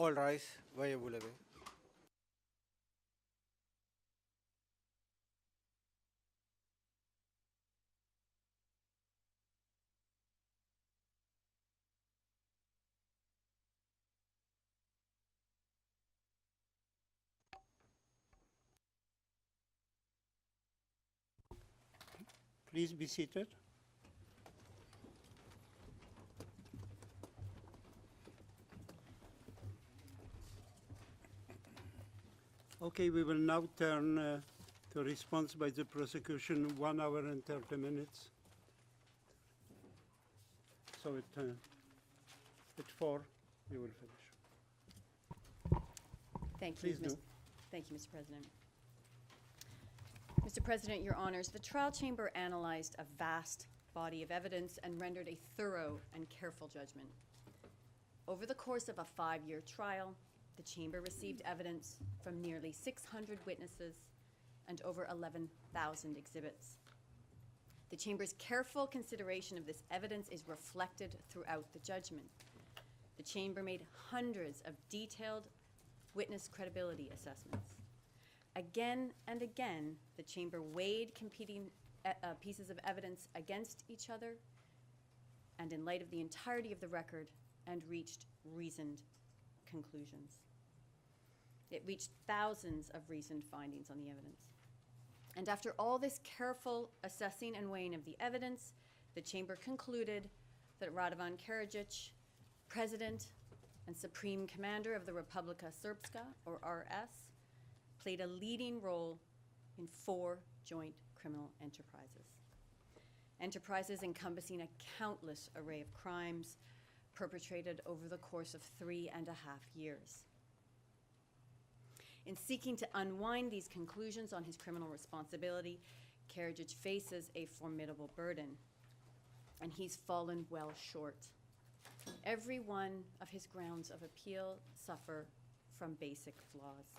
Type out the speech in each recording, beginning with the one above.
All rise. Veuillez vous lever. Please be seated. Okay, we will now turn to response by the prosecution, 1 hour and 30 minutes. So at 4, we will finish. Thank you, Please do. Thank you, Mr. President. Mr. President, Your Honors, the trial chamber analyzed a vast body of evidence and rendered a thorough and careful judgment. Over the course of a 5-year trial, the chamber received evidence from nearly 600 witnesses and over 11,000 exhibits. The chamber's careful consideration of this evidence is reflected throughout the judgment. The chamber made hundreds of detailed witness credibility assessments. Again and again, the chamber weighed competing pieces of evidence against each other and in light of the entirety of the record and reached reasoned conclusions. It reached thousands of reasoned findings on the evidence. And after all this careful assessing and weighing of the evidence, the chamber concluded that Radovan Karadžić, President and Supreme Commander of the Republika Srpska, or RS, played a leading role in 4 joint criminal enterprises. Enterprises encompassing a countless array of crimes perpetrated over the course of 3.5 years. In seeking to unwind these conclusions on his criminal responsibility, Karadžić faces a formidable burden, and he's fallen well short. Every one of his grounds of appeal suffer from basic flaws.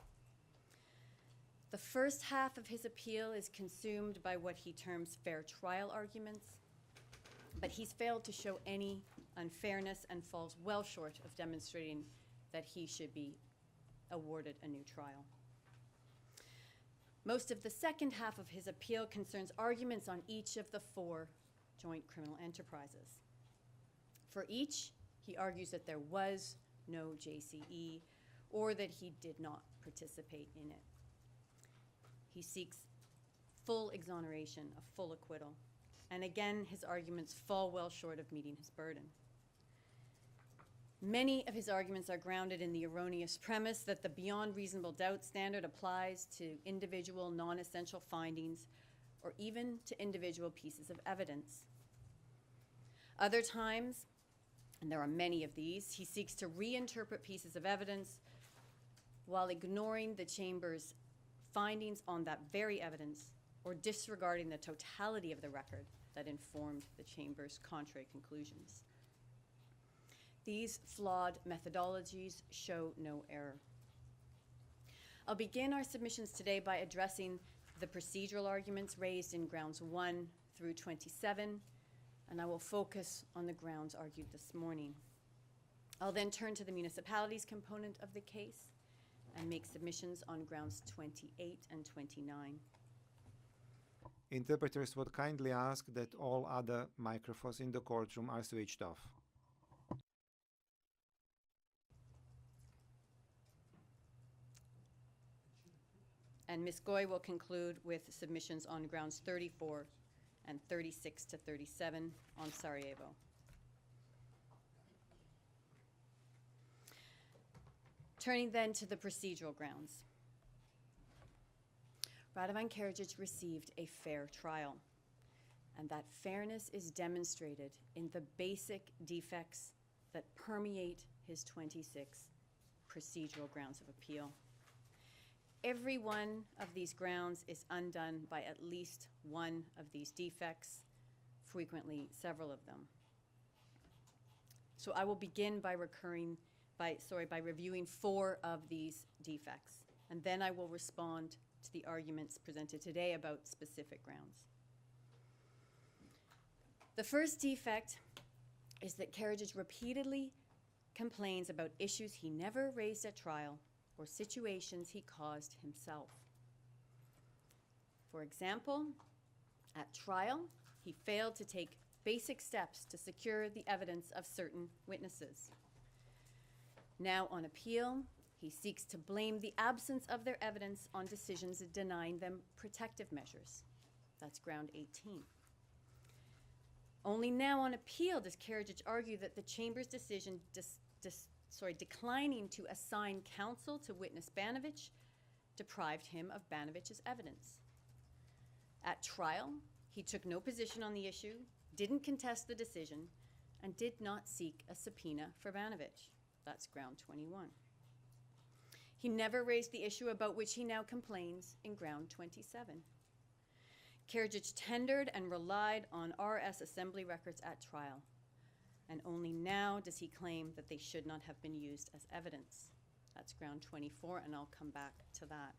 The first half of his appeal is consumed by what he terms fair trial arguments, but he's failed to show any unfairness and falls well short of demonstrating that he should be awarded a new trial. Most of the second half of his appeal concerns arguments on each of the 4 joint criminal enterprises. For each, he argues that there was no JCE or that he did not participate in it. He seeks full exoneration, a full acquittal, and again, his arguments fall well short of meeting his burden. Many of his arguments are grounded in the erroneous premise that the beyond reasonable doubt standard applies to individual non-essential findings or even to individual pieces of evidence. Other times, and there are many of these, he seeks to reinterpret pieces of evidence while ignoring the chamber's findings on that very evidence or disregarding the totality of the record that informed the chamber's contrary conclusions. These flawed methodologies show no error. I'll begin our submissions today by addressing the procedural arguments raised in grounds 1 through 27, and I will focus on the grounds argued this morning. I'll then turn to the municipalities component of the case and make submissions on grounds 28 and 29. Interpreters would kindly ask that all other microphones in the courtroom are switched off. And Ms. Goy will conclude with submissions on grounds 34 and 36 to 37 on Sarajevo. Turning then to the procedural grounds. Radovan Karadžić received a fair trial, and that fairness is demonstrated in the basic defects that permeate his 26 procedural grounds of appeal. Every one of these grounds is undone by at least one of these defects, frequently several of them. So I will begin by reviewing 4 of these defects, and then I will respond to the arguments presented today about specific grounds. The first defect is that Karadžić repeatedly complains about issues he never raised at trial or situations he caused himself. For example, at trial, he failed to take basic steps to secure the evidence of certain witnesses. Now on appeal, he seeks to blame the absence of their evidence on decisions denying them protective measures. That's ground 18. Only now on appeal does Karadžić argue that the Chamber's decision declining to assign counsel to witness Banović deprived him of Banović's evidence. At trial, he took no position on the issue, didn't contest the decision, and did not seek a subpoena for Banović. That's ground 21. He never raised the issue about which he now complains in ground 27. Karadžić tendered and relied on RS assembly records at trial, and only now does he claim that they should not have been used as evidence. That's ground 24, and I'll come back to that.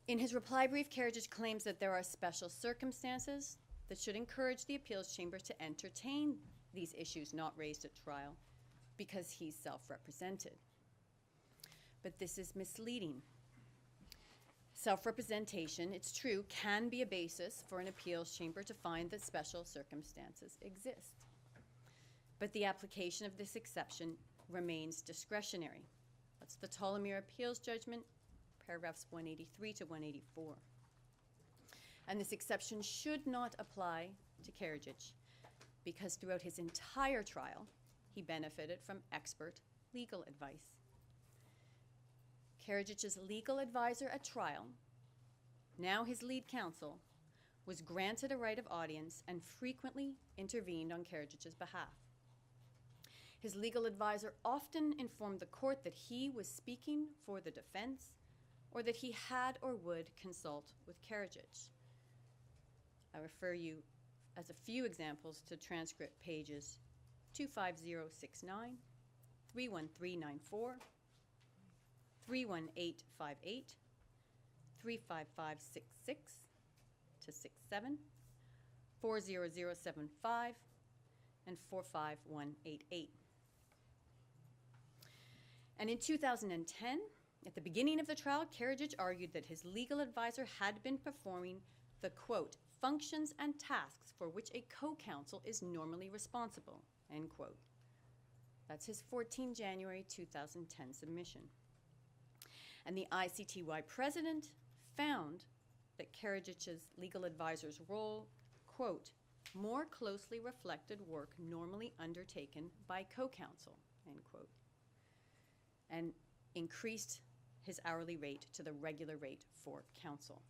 In his reply brief, Karadžić claims that there are special circumstances that should encourage the appeals chamber to entertain these issues not raised at trial because he's self-represented. But this is misleading. Self-representation, it's true, can be a basis for an appeals chamber to find that special circumstances exist. But the application of this exception remains discretionary. That's the Ptolemyer Appeals Judgment, paragraphs 183 to 184. And this exception should not apply to Karadžić because throughout his entire trial, he benefited from expert legal advice. Karadžić's legal advisor at trial, now his lead counsel, was granted a right of audience and frequently intervened on Karadžić's behalf. His legal advisor often informed the court that he was speaking for the defense or that he had or would consult with Karadžić. I refer you as a few examples to transcript pages 25069, 31394, 31858, 35566 to 67, 40075, and 45188. And in 2010, at the beginning of the trial, Karadžić argued that his legal advisor had been performing the, quote, functions and tasks for which a co-counsel is normally responsible, end quote. That's his 14 January 2010 submission. And the ICTY president found that Karadžić's legal advisor's role, quote, more closely reflected work normally undertaken by co-counsel, end quote, and increased his hourly rate to the regular rate for counsel.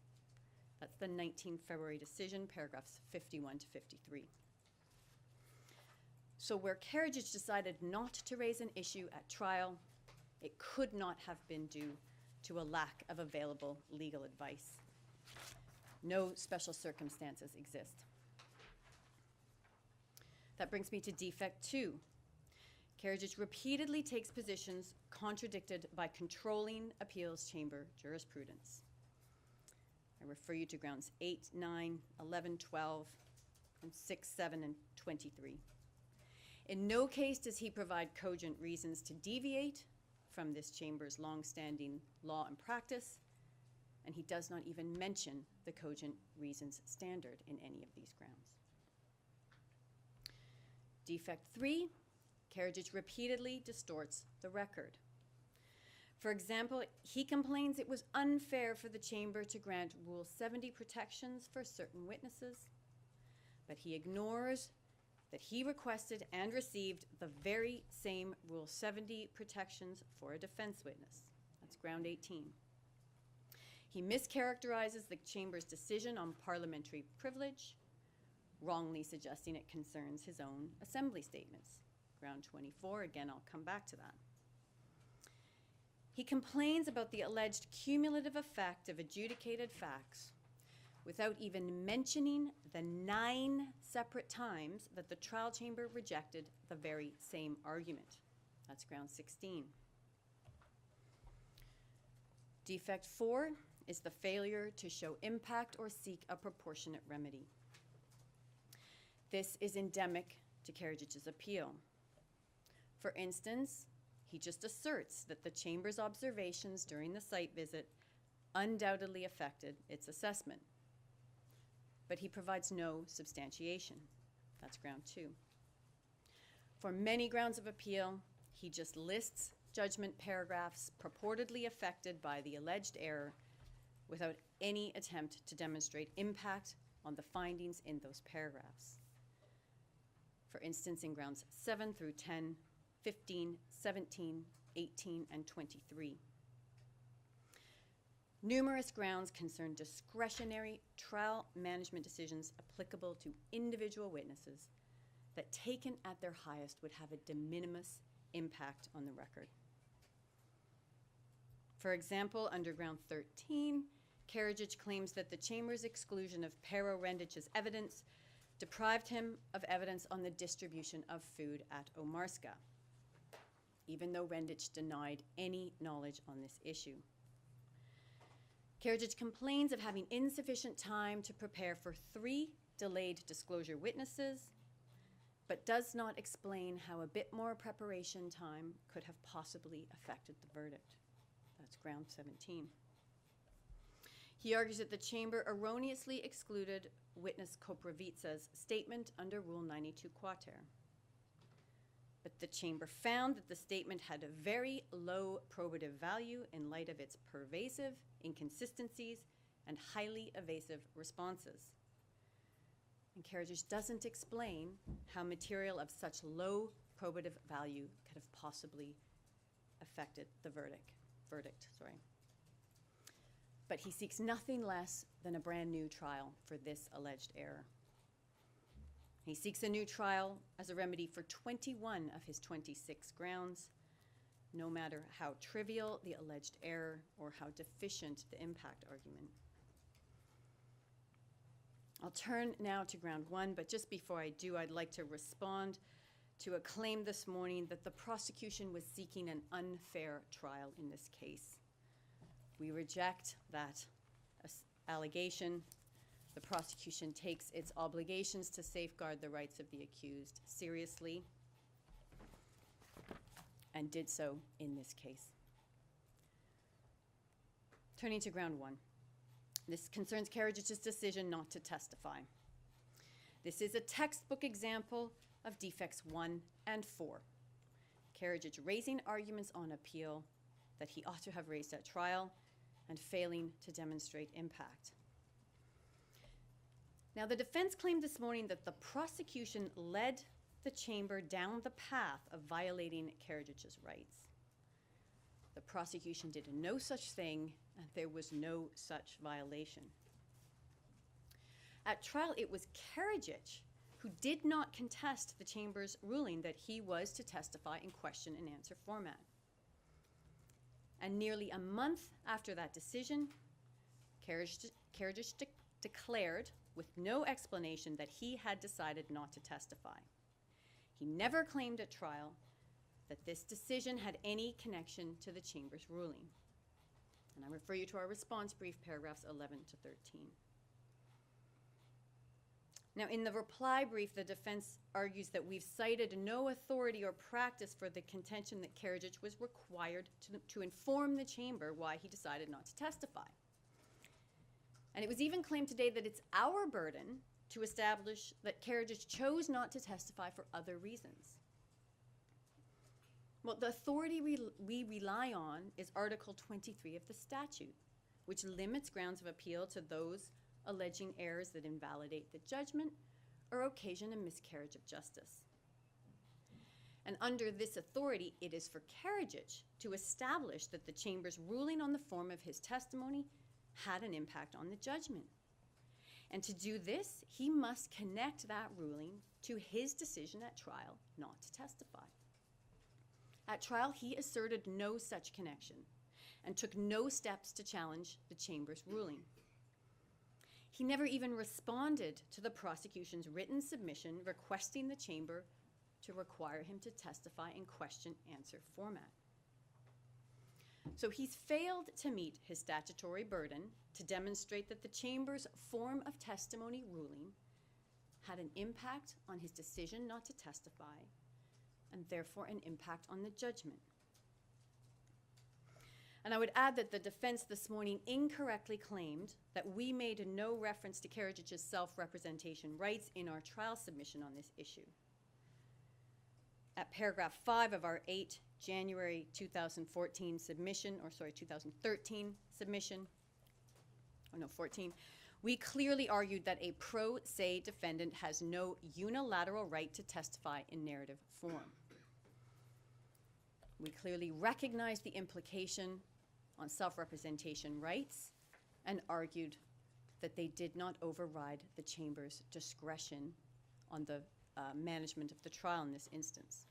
That's the 19 February decision, paragraphs 51 to 53. So where Karadžić decided not to raise an issue at trial, it could not have been due to a lack of available legal advice. No special circumstances exist. That brings me to defect 2. Karadžić repeatedly takes positions contradicted by controlling appeals chamber jurisprudence. I refer you to grounds 8, 9, 11, 12, and 6, 7, and 23. In no case does he provide cogent reasons to deviate from this chamber's long-standing law and practice, and he does not even mention the cogent reasons standard in any of these grounds. Defect 3, Karadžić repeatedly distorts the record. For example, he complains it was unfair for the chamber to grant Rule 70 protections for certain witnesses, but he ignores that he requested and received the very same Rule 70 protections for a defense witness. That's ground 18. He mischaracterizes the chamber's decision on parliamentary privilege, wrongly suggesting it concerns his own assembly statements. Ground 24, again, I'll come back to that. He complains about the alleged cumulative effect of adjudicated facts without even mentioning the 9 separate times that the trial chamber rejected the very same argument. That's ground 16. Defect 4 is the failure to show impact or seek a proportionate remedy. This is endemic to Karadžić's appeal. For instance, he just asserts that the Chamber's observations during the site visit undoubtedly affected its assessment. But he provides no substantiation. That's ground 2. For many grounds of appeal, he just lists judgment paragraphs purportedly affected by the alleged error without any attempt to demonstrate impact on the findings in those paragraphs. For instance, in grounds 7 through 10, 15, 17, 18, and 23. Numerous grounds concern discretionary trial management decisions applicable to individual witnesses that, taken at their highest, would have a de minimis impact on the record. For example, under ground 13, Karadžić claims that the Chamber's exclusion of Pero Rendić's evidence deprived him of evidence on the distribution of food at Omarska, even though Rendić denied any knowledge on this issue. Karadžić complains of having insufficient time to prepare for 3 delayed disclosure witnesses, but does not explain how a bit more preparation time could have possibly affected the verdict. That's ground 17. He argues that the Chamber erroneously excluded witness Koprivica's statement under Rule 92 Quater. But the Chamber found that the statement had a very low probative value in light of its pervasive inconsistencies and highly evasive responses. And Karadžić doesn't explain how material of such low probative value could have possibly affected the verdict. But he seeks nothing less than a brand new trial for this alleged error. He seeks a new trial as a remedy for 21 of his 26 grounds, no matter how trivial the alleged error or how deficient the impact argument. I'll turn now to ground 1, but just before I do, I'd like to respond to a claim this morning that the prosecution was seeking an unfair trial in this case. We reject that allegation. The prosecution takes its obligations to safeguard the rights of the accused seriously and did so in this case. Turning to ground 1. This concerns Karadžić's decision not to testify. This is a textbook example of defects 1 and 4. Karadžić raising arguments on appeal that he ought to have raised at trial and failing to demonstrate impact. Now, the defense claimed this morning that the prosecution led the Chamber down the path of violating Karadžić's rights. The prosecution did no such thing, and there was no such violation. At trial, it was Karadžić who did not contest the Chamber's ruling that he was to testify in question and answer format. And nearly a month after that decision, Karadžić declared with no explanation that he had decided not to testify. He never claimed at trial that this decision had any connection to the Chamber's ruling. And I refer you to our response brief, paragraphs 11 to 13. Now, in the reply brief, the defense argues that we've cited no authority or practice for the contention that Karadžić was required to inform the Chamber why he decided not to testify. And it was even claimed today that it's our burden to establish that Karadžić chose not to testify for other reasons. Well, the authority we rely on is Article 23 of the statute, which limits grounds of appeal to those alleging errors that invalidate the judgment or occasion a miscarriage of justice. And under this authority, it is for Karadžić to establish that the Chamber's ruling on the form of his testimony had an impact on the judgment. And to do this, he must connect that ruling to his decision at trial not to testify. At trial, he asserted no such connection and took no steps to challenge the Chamber's ruling. He never even responded to the prosecution's written submission requesting the Chamber to require him to testify in question-answer format. So he's failed to meet his statutory burden to demonstrate that the Chamber's form of testimony ruling had an impact on his decision not to testify and therefore an impact on the judgment. And I would add that the defense this morning incorrectly claimed that we made no reference to Karadžić's self-representation rights in our trial submission on this issue. At paragraph 5 of our 8 January 2013 submission, we clearly argued that a pro se defendant has no unilateral right to testify in narrative form. We clearly recognized the implication on self-representation rights and argued that they did not override the Chamber's discretion on the management of the trial in this instance.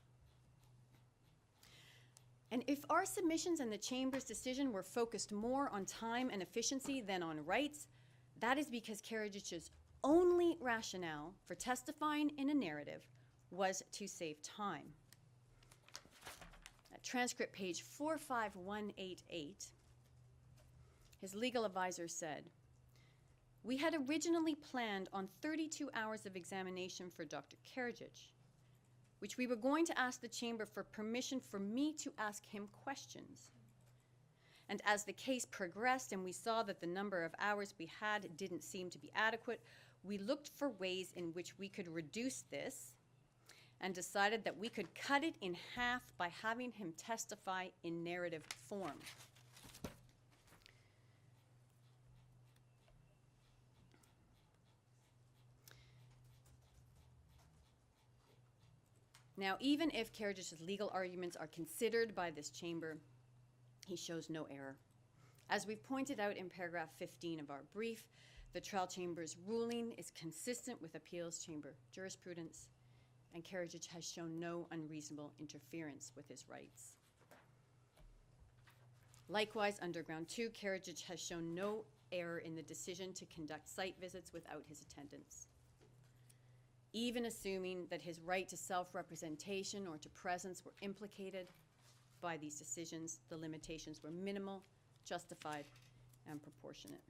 And if our submissions and the Chamber's decision were focused more on time and efficiency than on rights, that is because Karadžić's only rationale for testifying in a narrative was to save time. At transcript page 45188, his legal advisor said, "We had originally planned on 32 hours of examination for Dr. Karadžić, which we were going to ask the Chamber for permission for me to ask him questions. And as the case progressed and we saw that the number of hours we had didn't seem to be adequate, we looked for ways in which we could reduce this and decided that we could cut it in half by having him testify in narrative form." Now, even if Karadžić's legal arguments are considered by this Chamber, he shows no error. As we've pointed out in paragraph 15 of our brief, the trial chamber's ruling is consistent with appeals chamber jurisprudence, and Karadžić has shown no unreasonable interference with his rights. Likewise, under ground 2, Karadžić has shown no error in the decision to conduct site visits without his attendance. Even assuming that his right to self-representation or to presence were implicated by these decisions, the limitations were minimal, justified, and proportionate.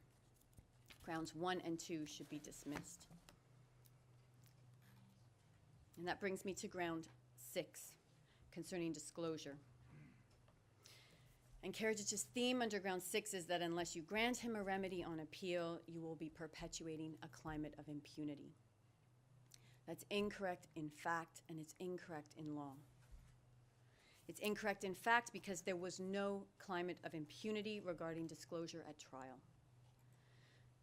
Grounds 1 and 2 should be dismissed. And that brings me to ground 6, concerning disclosure. And Karadžić's theme under ground 6 is that unless you grant him a remedy on appeal, you will be perpetuating a climate of impunity. That's incorrect in fact, and it's incorrect in law. It's incorrect in fact because there was no climate of impunity regarding disclosure at trial.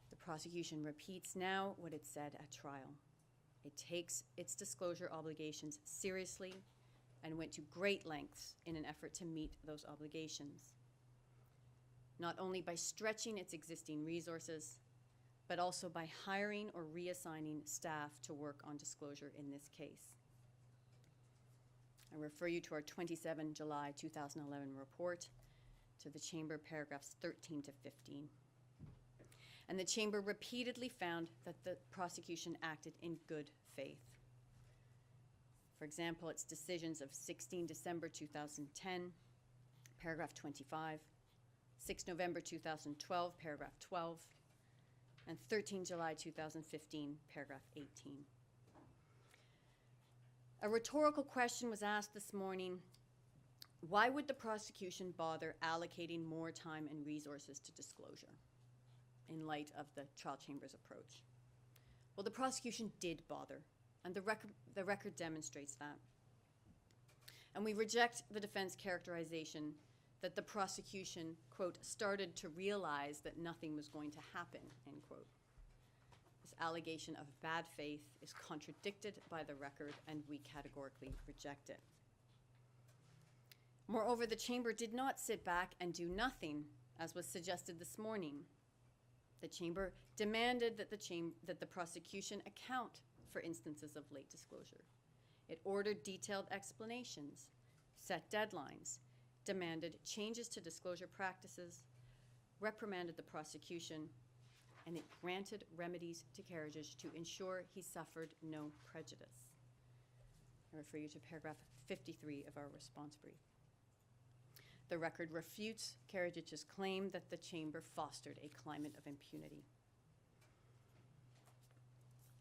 The prosecution repeats now what it said at trial. It takes its disclosure obligations seriously and went to great lengths in an effort to meet those obligations, not only by stretching its existing resources, but also by hiring or reassigning staff to work on disclosure in this case. I refer you to our 27 July 2011 report, to the Chamber paragraphs 13 to 15. And the Chamber repeatedly found that the prosecution acted in good faith. For example, its decisions of 16 December 2010, paragraph 25, 6 November 2012, paragraph 12, and 13 July 2015, paragraph 18. A rhetorical question was asked this morning: why would the prosecution bother allocating more time and resources to disclosure in light of the trial chamber's approach? Well, the prosecution did bother, and the record demonstrates that. And we reject the defense characterization that the prosecution, quote, started to realize that nothing was going to happen, end quote. This allegation of bad faith is contradicted by the record, and we categorically reject it. Moreover, the Chamber did not sit back and do nothing, as was suggested this morning. The Chamber demanded that the prosecution account for instances of late disclosure. It ordered detailed explanations, set deadlines, demanded changes to disclosure practices, reprimanded the prosecution, and it granted remedies to Karadžić to ensure he suffered no prejudice. I refer you to paragraph 53 of our response brief. The record refutes Karadžić's claim that the Chamber fostered a climate of impunity.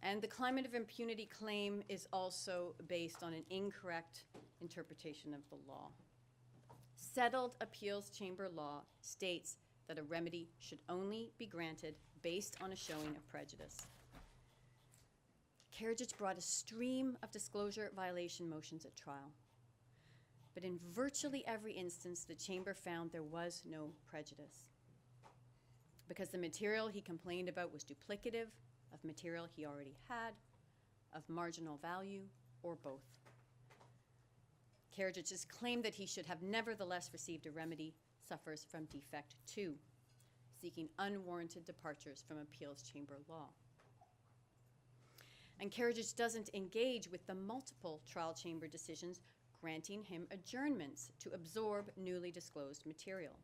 And the climate of impunity claim is also based on an incorrect interpretation of the law. Settled appeals chamber law states that a remedy should only be granted based on a showing of prejudice. Karadžić brought a stream of disclosure violation motions at trial. But in virtually every instance, the chamber found there was no prejudice because the material he complained about was duplicative of material he already had, of marginal value, or both. Karadžić's claim that he should have nevertheless received a remedy suffers from defect 2, seeking unwarranted departures from appeals chamber law. And Karadžić doesn't engage with the multiple trial chamber decisions granting him adjournments to absorb newly disclosed material.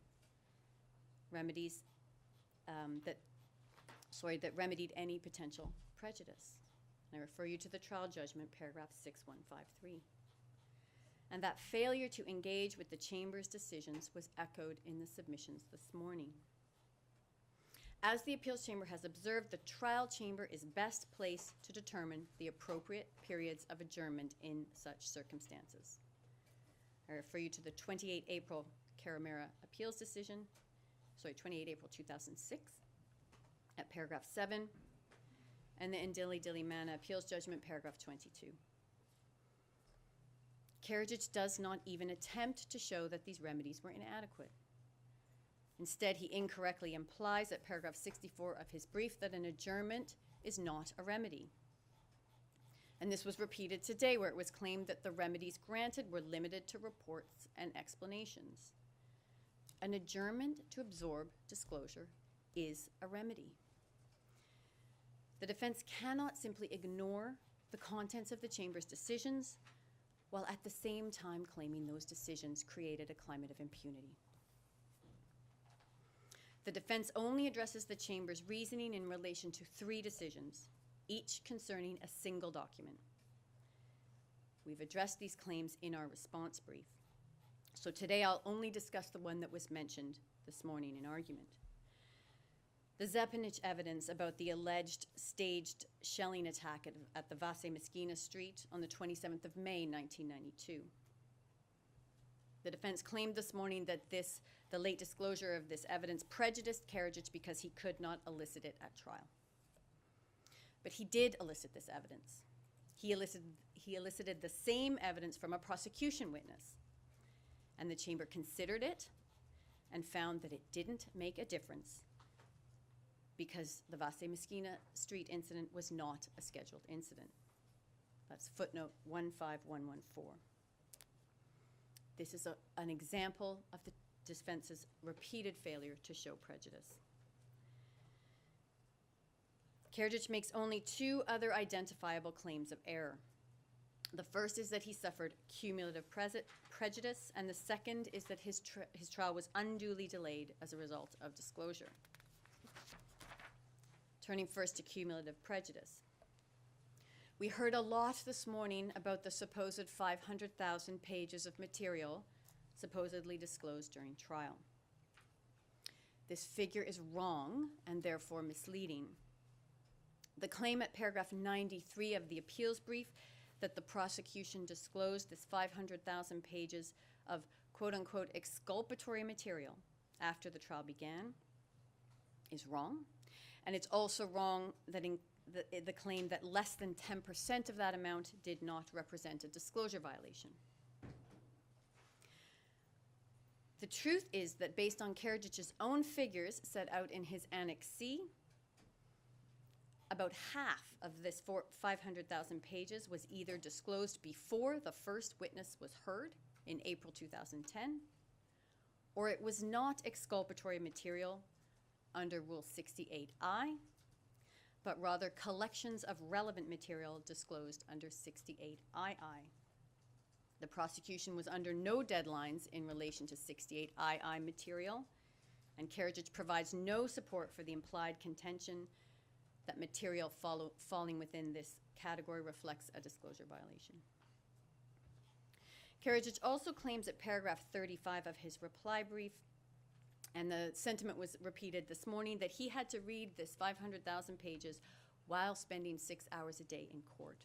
Remedies that remedied any potential prejudice. And I refer you to the trial judgment, paragraph 6153. And that failure to engage with the chamber's decisions was echoed in the submissions this morning. As the appeals chamber has observed, the trial chamber is best placed to determine the appropriate periods of adjournment in such circumstances. I refer you to the 28 April Caramera appeals decision, 28 April 2006, at paragraph 7, and the Indili Dilimana appeals judgment, paragraph 22. Karadžić does not even attempt to show that these remedies were inadequate. Instead, he incorrectly implies at paragraph 64 of his brief that an adjournment is not a remedy. And this was repeated today, where it was claimed that the remedies granted were limited to reports and explanations. An adjournment to absorb disclosure is a remedy. The defense cannot simply ignore the contents of the chamber's decisions while at the same time claiming those decisions created a climate of impunity. The defense only addresses the chamber's reasoning in relation to 3 decisions, each concerning a single document. We've addressed these claims in our response brief. So today I'll only discuss the one that was mentioned this morning in argument. The Zepanich evidence about the alleged staged shelling attack at the Vase Mesquina Street on the 27th of May, 1992. The defense claimed this morning that the late disclosure of this evidence prejudiced Karadžić because he could not elicit it at trial. But he did elicit this evidence. He elicited the same evidence from a prosecution witness, and the chamber considered it and found that it didn't make a difference because the Vase Mesquina Street incident was not a scheduled incident. That's footnote 15114. This is an example of the defense's repeated failure to show prejudice. Karadžić makes only 2 other identifiable claims of error. The first is that he suffered cumulative prejudice, and the second is that his trial was unduly delayed as a result of disclosure. Turning first to cumulative prejudice. We heard a lot this morning about the supposed 500,000 pages of material supposedly disclosed during trial. This figure is wrong and therefore misleading. The claim at paragraph 93 of the appeals brief that the prosecution disclosed this 500,000 pages of quote-unquote exculpatory material after the trial began is wrong. And it's also wrong that the claim that less than 10% of that amount did not represent a disclosure violation. The truth is that based on Karadžić's own figures set out in his Annex C, about half of this 500,000 pages was either disclosed before the first witness was heard in April 2010, or it was not exculpatory material under Rule 68I, but rather collections of relevant material disclosed under 68II. The prosecution was under no deadlines in relation to 68II material, and Karadžić provides no support for the implied contention that material falling within this category reflects a disclosure violation. Karadžić also claims at paragraph 35 of his reply brief, and the sentiment was repeated this morning, that he had to read this 500,000 pages while spending 6 hours a day in court.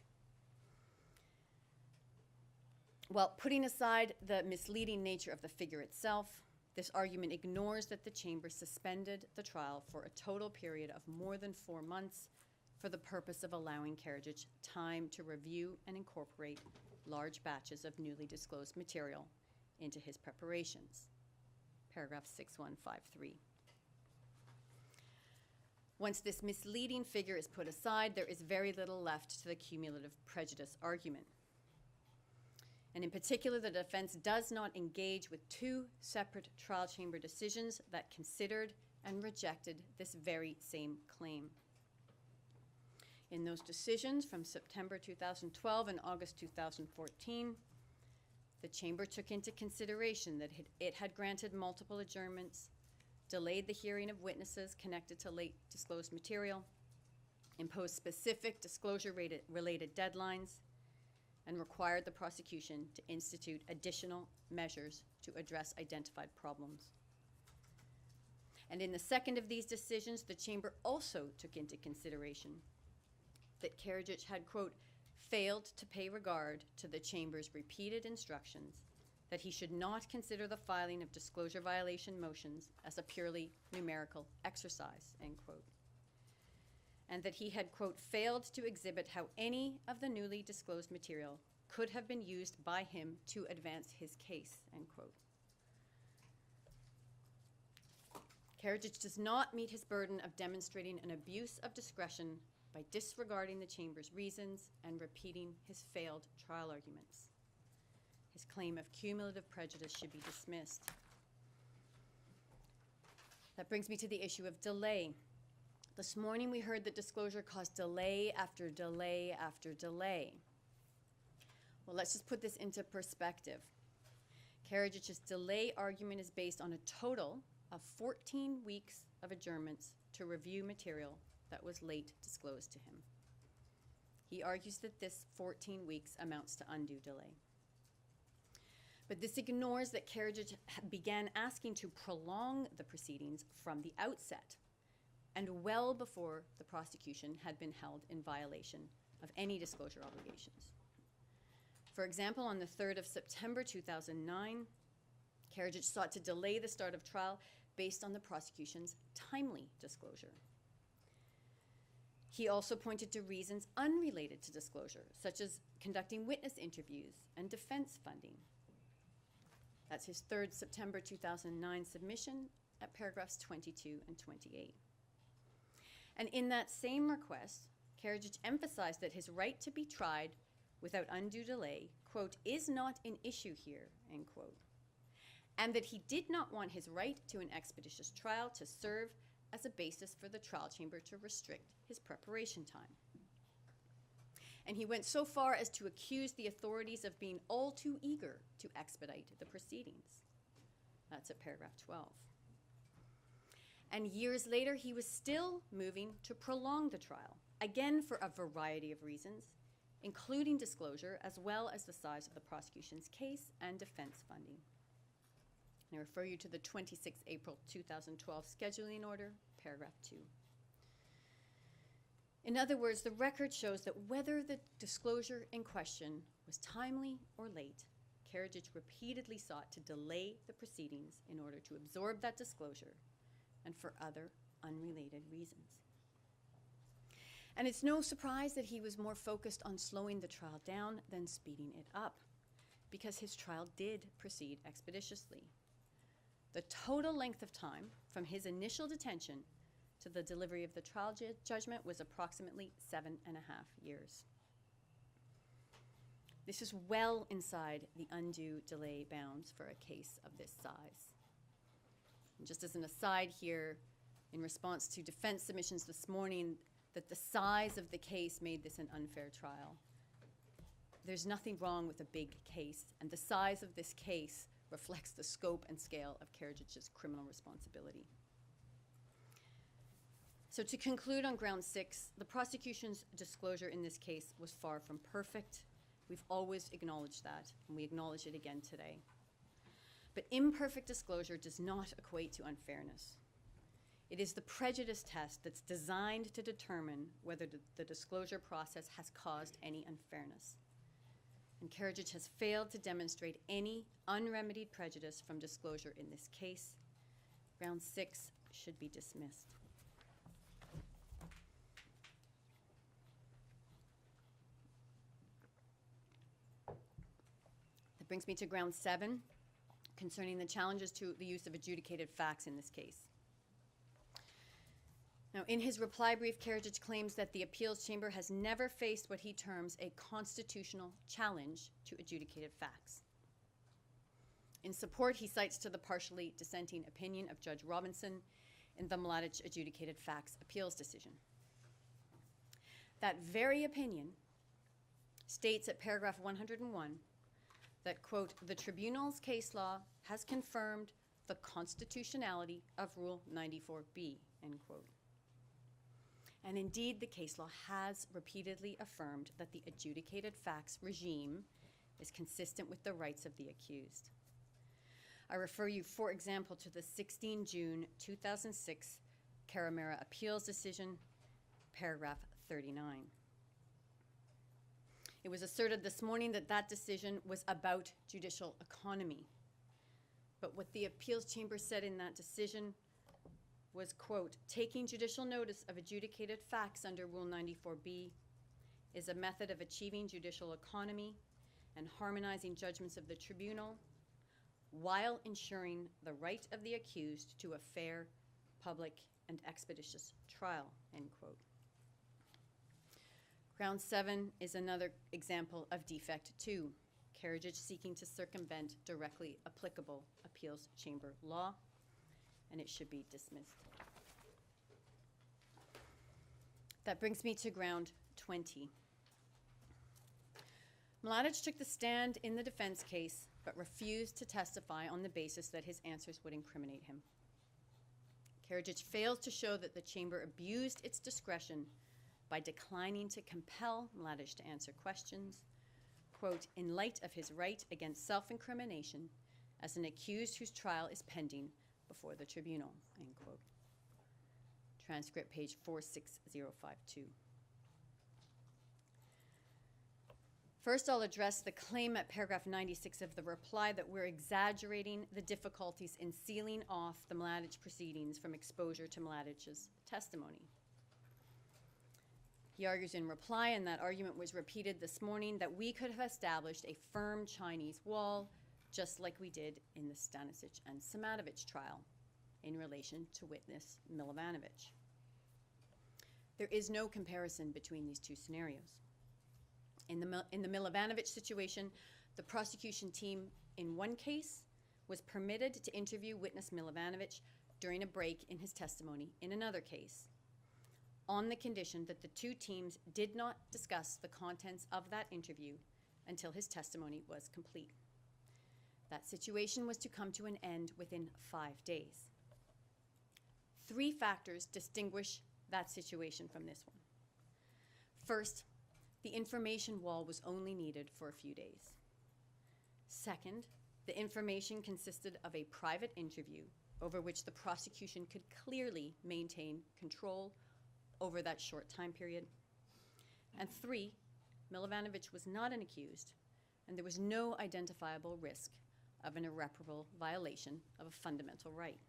Well, putting aside the misleading nature of the figure itself, this argument ignores that the chamber suspended the trial for a total period of more than 4 months for the purpose of allowing Karadžić time to review and incorporate large batches of newly disclosed material into his preparations. Paragraph 6153. Once this misleading figure is put aside, there is very little left to the cumulative prejudice argument. And in particular, the defense does not engage with 2 separate trial chamber decisions that considered and rejected this very same claim. In those decisions from September 2012 and August 2014, the chamber took into consideration that it had granted multiple adjournments, delayed the hearing of witnesses connected to late disclosed material, imposed specific disclosure-related deadlines, and required the prosecution to institute additional measures to address identified problems. And in the second of these decisions, the chamber also took into consideration that Karadžić had, quote, failed to pay regard to the chamber's repeated instructions that he should not consider the filing of disclosure violation motions as a purely numerical exercise, end quote. And that he had, quote, failed to exhibit how any of the newly disclosed material could have been used by him to advance his case, end quote. Karadžić does not meet his burden of demonstrating an abuse of discretion by disregarding the chamber's reasons and repeating his failed trial arguments. His claim of cumulative prejudice should be dismissed. That brings me to the issue of delay. This morning we heard that disclosure caused delay after delay after delay. Well, let's just put this into perspective. Karadžić's delay argument is based on a total of 14 weeks of adjournments to review material that was late disclosed to him. He argues that this 14 weeks amounts to undue delay. But this ignores that Karadžić began asking to prolong the proceedings from the outset, and well before the prosecution had been held in violation of any disclosure obligations. For example, on the 3rd of September 2009, Karadžić sought to delay the start of trial based on the prosecution's timely disclosure. He also pointed to reasons unrelated to disclosure, such as conducting witness interviews and defense funding. That's his 3rd September 2009 submission at paragraphs 22 and 28. And in that same request, Karadžić emphasized that his right to be tried without undue delay, quote, is not an issue here, end quote, and that he did not want his right to an expeditious trial to serve as a basis for the trial chamber to restrict his preparation time. And he went so far as to accuse the authorities of being all too eager to expedite the proceedings. That's at paragraph 12. And years later, he was still moving to prolong the trial, again for a variety of reasons, including disclosure, as well as the size of the prosecution's case and defense funding. And I refer you to the 26 April 2012 scheduling order, paragraph 2. In other words, the record shows that whether the disclosure in question was timely or late, Karadžić repeatedly sought to delay the proceedings in order to absorb that disclosure and for other unrelated reasons. And it's no surprise that he was more focused on slowing the trial down than speeding it up, because his trial did proceed expeditiously. The total length of time from his initial detention to the delivery of the trial judgment was approximately 7.5 years. This is well inside the undue delay bounds for a case of this size. And just as an aside here, in response to defense submissions this morning, that the size of the case made this an unfair trial. There's nothing wrong with a big case, and the size of this case reflects the scope and scale of Karadžić's criminal responsibility. So to conclude on ground 6, the prosecution's disclosure in this case was far from perfect. We've always acknowledged that, and we acknowledge it again today. But imperfect disclosure does not equate to unfairness. It is the prejudice test that's designed to determine whether the disclosure process has caused any unfairness. And Karadžić has failed to demonstrate any unremedied prejudice from disclosure in this case. Ground 6 should be dismissed. That brings me to ground 7, concerning the challenges to the use of adjudicated facts in this case. Now, in his reply brief, Karadžić claims that the appeals chamber has never faced what he terms a constitutional challenge to adjudicated facts. In support, he cites to the partially dissenting opinion of Judge Robinson in the Mladić adjudicated facts appeals decision. That very opinion states at paragraph 101 that, quote, the tribunal's case law has confirmed the constitutionality of Rule 94B, end quote. And indeed, the case law has repeatedly affirmed that the adjudicated facts regime is consistent with the rights of the accused. I refer you, for example, to the 16 June 2006 Caramera appeals decision, paragraph 39. It was asserted this morning that that decision was about judicial economy. But what the appeals chamber said in that decision was, quote, taking judicial notice of adjudicated facts under Rule 94B is a method of achieving judicial economy and harmonizing judgments of the tribunal while ensuring the right of the accused to a fair, public, and expeditious trial, end quote. Ground 7 is another example of defect 2, Karadžić seeking to circumvent directly applicable appeals chamber law, and it should be dismissed. That brings me to ground 20. Mladić took the stand in the defense case, but refused to testify on the basis that his answers would incriminate him. Karadžić fails to show that the chamber abused its discretion by declining to compel Mladić to answer questions, quote, in light of his right against self-incrimination as an accused whose trial is pending before the tribunal, end quote. Transcript page 46052. First, I'll address the claim at paragraph 96 of the reply that we're exaggerating the difficulties in sealing off the Mladić proceedings from exposure to Mladić's testimony. He argues in reply, and that argument was repeated this morning, that we could have established a firm Chinese wall, just like we did in the Stanisic and Samatovic trial in relation to witness Milovanovic. There is no comparison between these two scenarios. In the Milovanovic situation, the prosecution team in one case was permitted to interview witness Milovanovic during a break in his testimony in another case, on the condition that the two teams did not discuss the contents of that interview until his testimony was complete. That situation was to come to an end within 5 days. 3 factors distinguish that situation from this one. First, the information wall was only needed for a few days. Second, the information consisted of a private interview over which the prosecution could clearly maintain control over that short time period. And 3, Milovanovic was not an accused, and there was no identifiable risk of an irreparable violation of a fundamental right.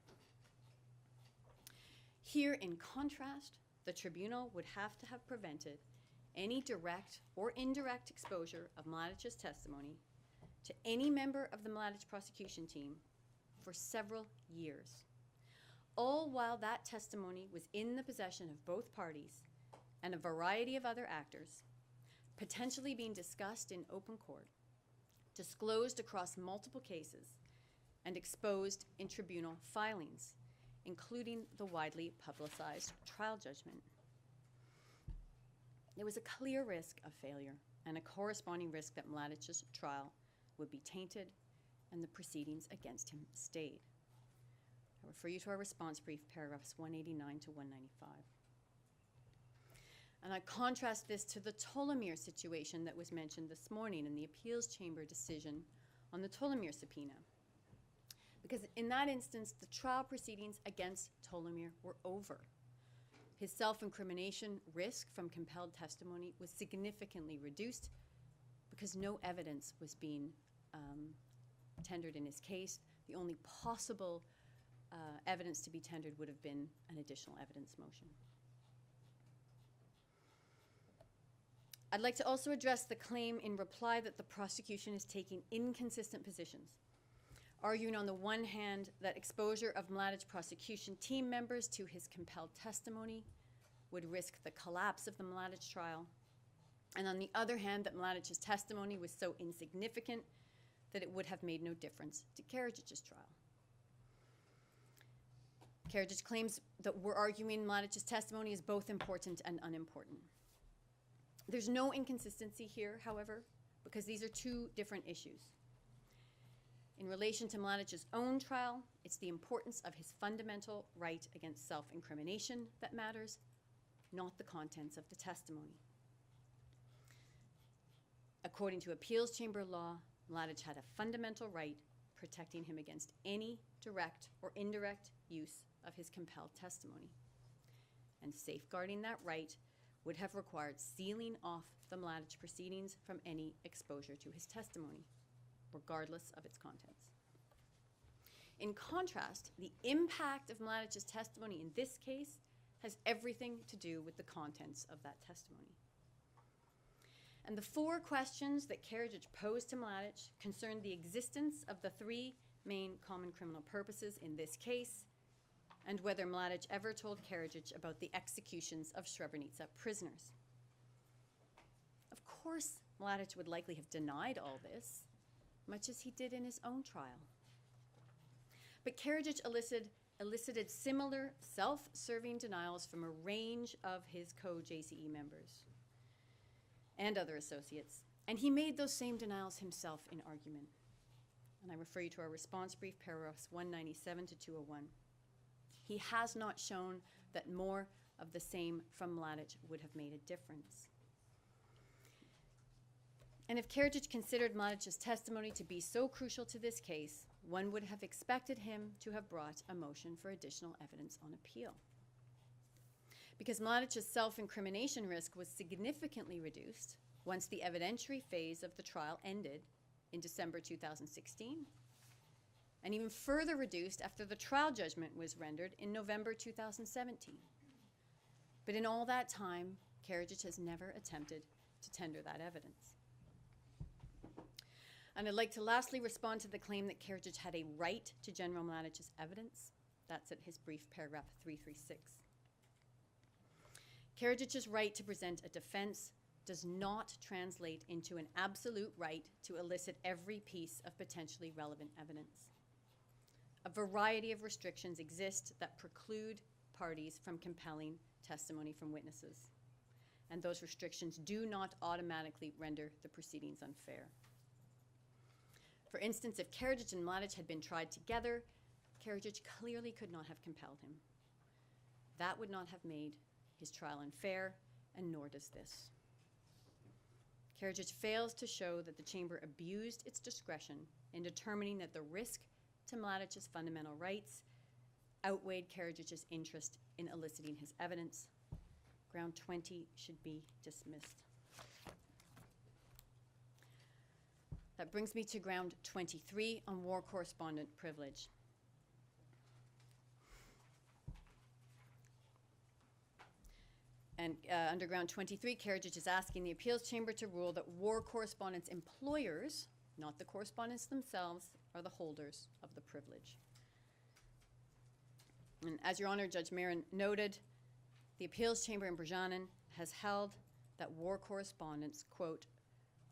Here, in contrast, the tribunal would have to have prevented any direct or indirect exposure of Mladic's testimony to any member of the Mladic prosecution team for several years, all while that testimony was in the possession of both parties and a variety of other actors, potentially being discussed in open court, disclosed across multiple cases, and exposed in tribunal filings, including the widely publicized trial judgment. There was a clear risk of failure and a corresponding risk that Mladic's trial would be tainted and the proceedings against him stayed. I refer you to our response brief, paragraphs 189 to 195. And I contrast this to the Tolomir situation that was mentioned this morning in the appeals chamber decision on the Tolomir subpoena. because in that instance, the trial proceedings against Tolomir were over. His self-incrimination risk from compelled testimony was significantly reduced because no evidence was being tendered in his case. The only possible evidence to be tendered would have been an additional evidence motion. I'd like to also address the claim in reply that the prosecution is taking inconsistent positions, arguing on the one hand that exposure of Mladic prosecution team members to his compelled testimony would risk the collapse of the Mladic trial, and on the other hand that Mladic's testimony was so insignificant that it would have made no difference to Karadžić's trial. Karadžić claims that we're arguing Mladic's testimony is both important and unimportant. There's no inconsistency here, however, because these are two different issues. In relation to Mladic's own trial, it's the importance of his fundamental right against self-incrimination that matters, not the contents of the testimony. According to appeals chamber law, Mladic had a fundamental right protecting him against any direct or indirect use of his compelled testimony. And safeguarding that right would have required sealing off the Mladic proceedings from any exposure to his testimony, regardless of its contents. In contrast, the impact of Mladic's testimony in this case has everything to do with the contents of that testimony. And the four questions that Karadžić posed to Mladic concerned the existence of the three main common criminal purposes in this case, and whether Mladic ever told Karadžić about the executions of Srebrenica prisoners. Of course, Mladic would likely have denied all this, much as he did in his own trial. But Karadžić elicited similar self-serving denials from a range of his co-JCE members and other associates, and he made those same denials himself in argument. And I refer you to our response brief, paragraphs 197 to 201. He has not shown that more of the same from Mladic would have made a difference. And if Karadžić considered Mladic's testimony to be so crucial to this case, one would have expected him to have brought a motion for additional evidence on appeal. Because Mladic's self-incrimination risk was significantly reduced once the evidentiary phase of the trial ended in December 2016, and even further reduced after the trial judgment was rendered in November 2017. But in all that time, Karadžić has never attempted to tender that evidence. And I'd like to lastly respond to the claim that Karadžić had a right to General Mladic's evidence. That's at his brief, paragraph 336. Karadžić's right to present a defense does not translate into an absolute right to elicit every piece of potentially relevant evidence. A variety of restrictions exist that preclude parties from compelling testimony from witnesses, and those restrictions do not automatically render the proceedings unfair. For instance, if Karadžić and Mladic had been tried together, Karadžić clearly could not have compelled him. That would not have made his trial unfair, and nor does this. Karadžić fails to show that the chamber abused its discretion in determining that the risk to Mladic's fundamental rights outweighed Karadžić's interest in eliciting his evidence. Ground 20 should be dismissed. That brings me to ground 23 on war correspondent privilege. And under ground 23, Karadžić is asking the appeals chamber to rule that war correspondents' employers, not the correspondents themselves, are the holders of the privilege. And as Your Honor, Judge Marin noted, the appeals chamber in Brzanin has held that war correspondents, quote,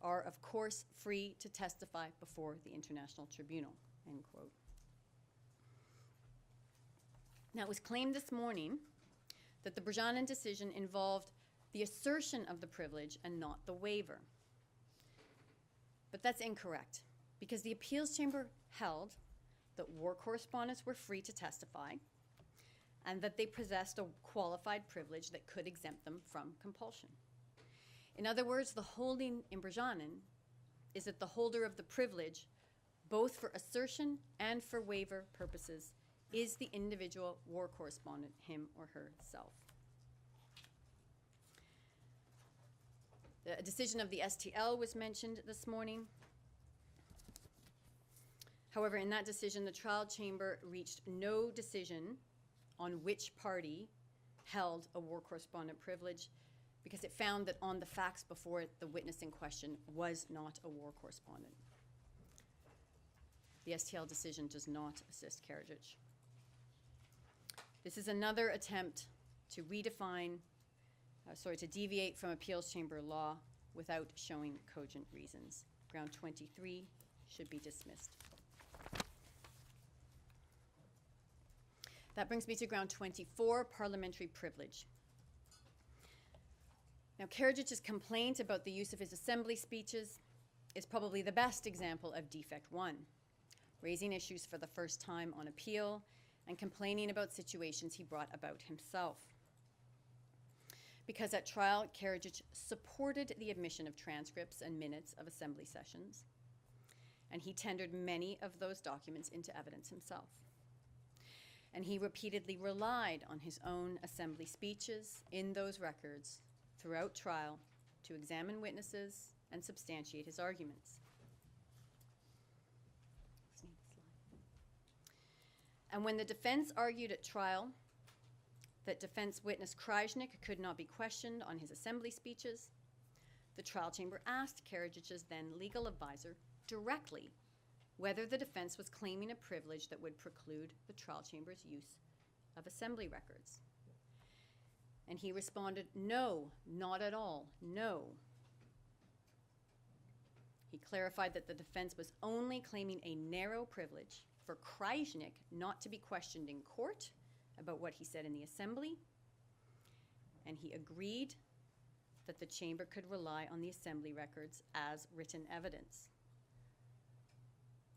are of course free to testify before the International Tribunal, end quote. Now, it was claimed this morning that the Brzanin decision involved the assertion of the privilege and not the waiver. But that's incorrect, because the appeals chamber held that war correspondents were free to testify and that they possessed a qualified privilege that could exempt them from compulsion. In other words, the holding in Brzanin is that the holder of the privilege both for assertion and for waiver purposes, is the individual war correspondent, him or herself. The decision of the STL was mentioned this morning. However, in that decision, the trial chamber reached no decision on which party held a war correspondent privilege, because it found that on the facts before it, the witness in question was not a war correspondent. The STL decision does not assist Karadžić. This is another attempt to redefine, to deviate from appeals chamber law without showing cogent reasons. Ground 23 should be dismissed. That brings me to ground 24, parliamentary privilege. Now, Karadžić's complaint about the use of his assembly speeches is probably the best example of defect one, raising issues for the first time on appeal and complaining about situations he brought about himself. Because at trial, Karadžić supported the admission of transcripts and minutes of assembly sessions, and he tendered many of those documents into evidence himself. And he repeatedly relied on his own assembly speeches in those records throughout trial to examine witnesses and substantiate his arguments. And when the defense argued at trial that defense witness Karadžić could not be questioned on his assembly speeches, the trial chamber asked Karadžić's then legal advisor directly whether the defense was claiming a privilege that would preclude the trial chamber's use of assembly records. And he responded, no, not at all, no. He clarified that the defense was only claiming a narrow privilege for Karadžić not to be questioned in court about what he said in the assembly, and he agreed that the chamber could rely on the assembly records as written evidence.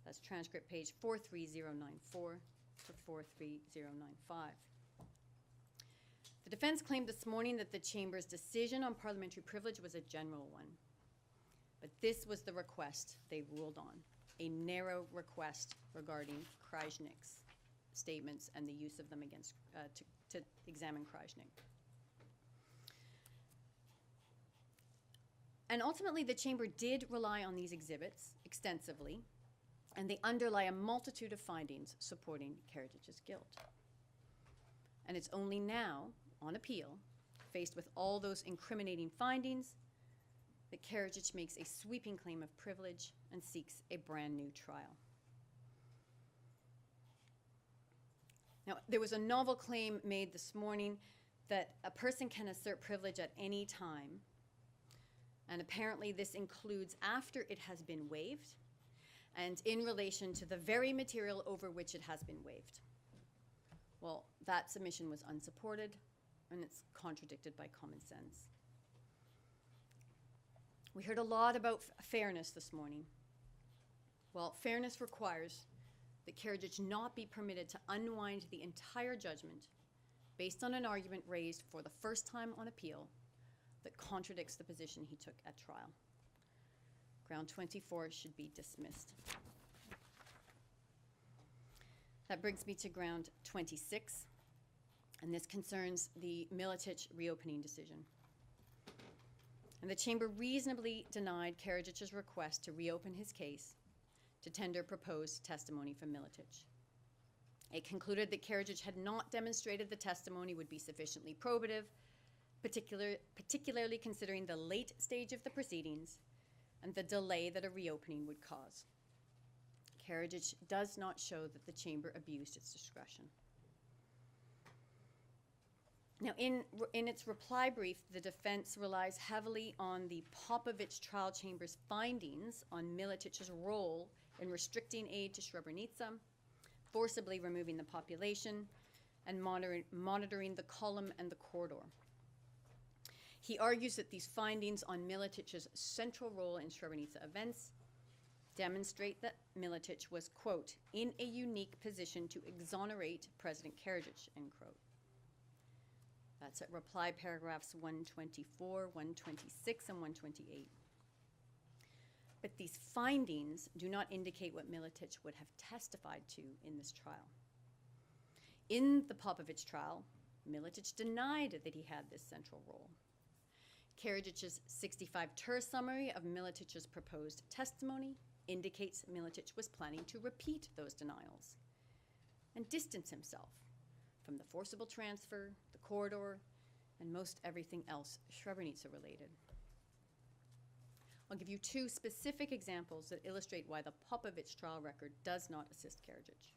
That's transcript page 43094 to 43095. The defense claimed this morning that the chamber's decision on parliamentary privilege was a general one, but this was the request they ruled on, a narrow request regarding Karadžić's statements and the use of them against to examine Karadžić. And ultimately, the chamber did rely on these exhibits extensively, and they underlie a multitude of findings supporting Karadžić's guilt. And it's only now, on appeal, faced with all those incriminating findings, that Karadžić makes a sweeping claim of privilege and seeks a brand new trial. Now, there was a novel claim made this morning that a person can assert privilege at any time, and apparently this includes after it has been waived and in relation to the very material over which it has been waived. Well, that submission was unsupported, and it's contradicted by common sense. We heard a lot about fairness this morning. Well, fairness requires that Karadžić not be permitted to unwind the entire judgment based on an argument raised for the first time on appeal that contradicts the position he took at trial. Ground 24 should be dismissed. That brings me to ground 26, and this concerns the Miletić reopening decision. And the chamber reasonably denied Karadžić's request to reopen his case to tender proposed testimony from Miletić. It concluded that Karadžić had not demonstrated the testimony would be sufficiently probative, particularly considering the late stage of the proceedings and the delay that a reopening would cause. Karadžić does not show that the chamber abused its discretion. Now, in its reply brief, the defense relies heavily on the Popovich trial chamber's findings on Miletić's role in restricting aid to Srebrenica, forcibly removing the population, and monitoring the column and the corridor. He argues that these findings on Miletić's central role in Srebrenica events demonstrate that Miletić was, quote, in a unique position to exonerate President Karadžić, end quote. That's at reply paragraphs 124, 126, and 128. But these findings do not indicate what Miletić would have testified to in this trial. In the Popovich trial, Miletić denied that he had this central role. Karadžić's 65-tur summary of Miletić's proposed testimony indicates Miletić was planning to repeat those denials and distance himself from the forcible transfer, the corridor, and most everything else Srebrenica related. I'll give you two specific examples that illustrate why the Popovich trial record does not assist Karadžić.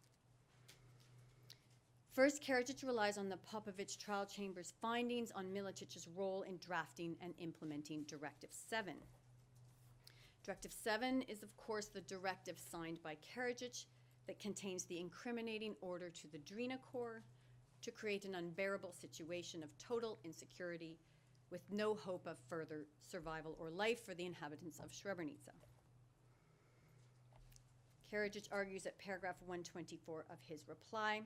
First, Karadžić relies on the Popovich trial chamber's findings on Miletić's role in drafting and implementing Directive 7. Directive 7 is, of course, the directive signed by Karadžić that contains the incriminating order to the Drina Corps to create an unbearable situation of total insecurity with no hope of further survival or life for the inhabitants of Srebrenica. Karadžić argues at paragraph 124 of his reply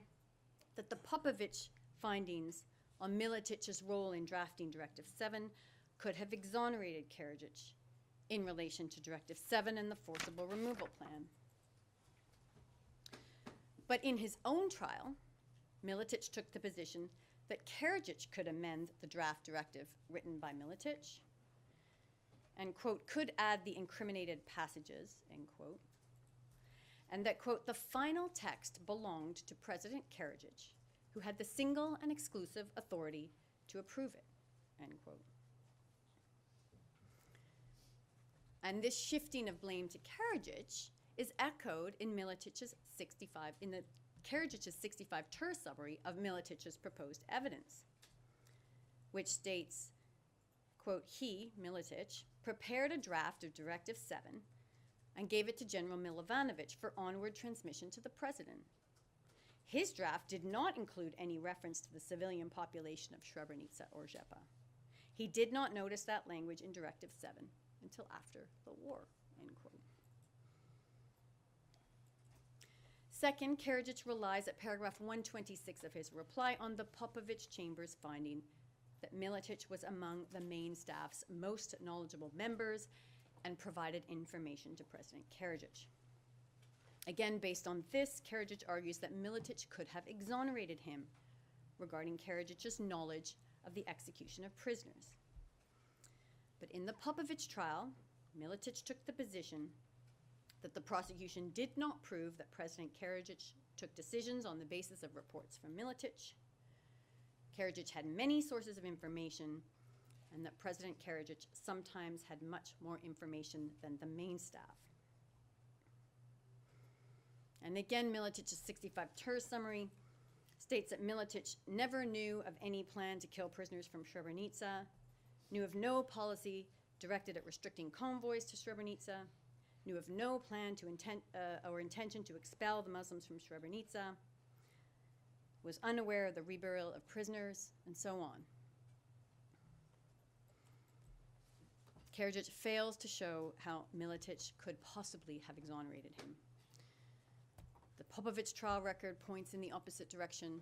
that the Popovich findings on Miletić's role in drafting Directive 7 could have exonerated Karadžić in relation to Directive 7 and the forcible removal plan. But in his own trial, Miletić took the position that Karadžić could amend the draft directive written by Miletić and, quote, could add the incriminated passages, end quote, and that, quote, the final text belonged to President Karadžić, who had the single and exclusive authority to approve it, end quote. And this shifting of blame to Karadžić is echoed in Miletić's Karadžić's 65-tur summary of Miletić's proposed evidence, which states, quote, he, Miletić, prepared a draft of Directive 7 and gave it to General Milovanović for onward transmission to the President. His draft did not include any reference to the civilian population of Srebrenica or Žepa. He did not notice that language in Directive 7 until after the war, end quote. Second, Karadžić relies at paragraph 126 of his reply on the Popovich chamber's finding that Miletić was among the main staff's most knowledgeable members and provided information to President Karadžić. Again, based on this, Karadžić argues that Miletić could have exonerated him regarding Karadžić's knowledge of the execution of prisoners. But in the Popovich trial, Miletić took the position that the prosecution did not prove that President Karadžić took decisions on the basis of reports from Miletić. Karadžić had many sources of information, and that President Karadžić sometimes had much more information than the main staff. And again, Miletić's 65-tur summary states that Miletić never knew of any plan to kill prisoners from Srebrenica, knew of no policy directed at restricting convoys to Srebrenica, knew of no plan to intention to expel the Muslims from Srebrenica, was unaware of the reburial of prisoners, and so on. Karadžić fails to show how Miletić could possibly have exonerated him. The Popovich trial record points in the opposite direction.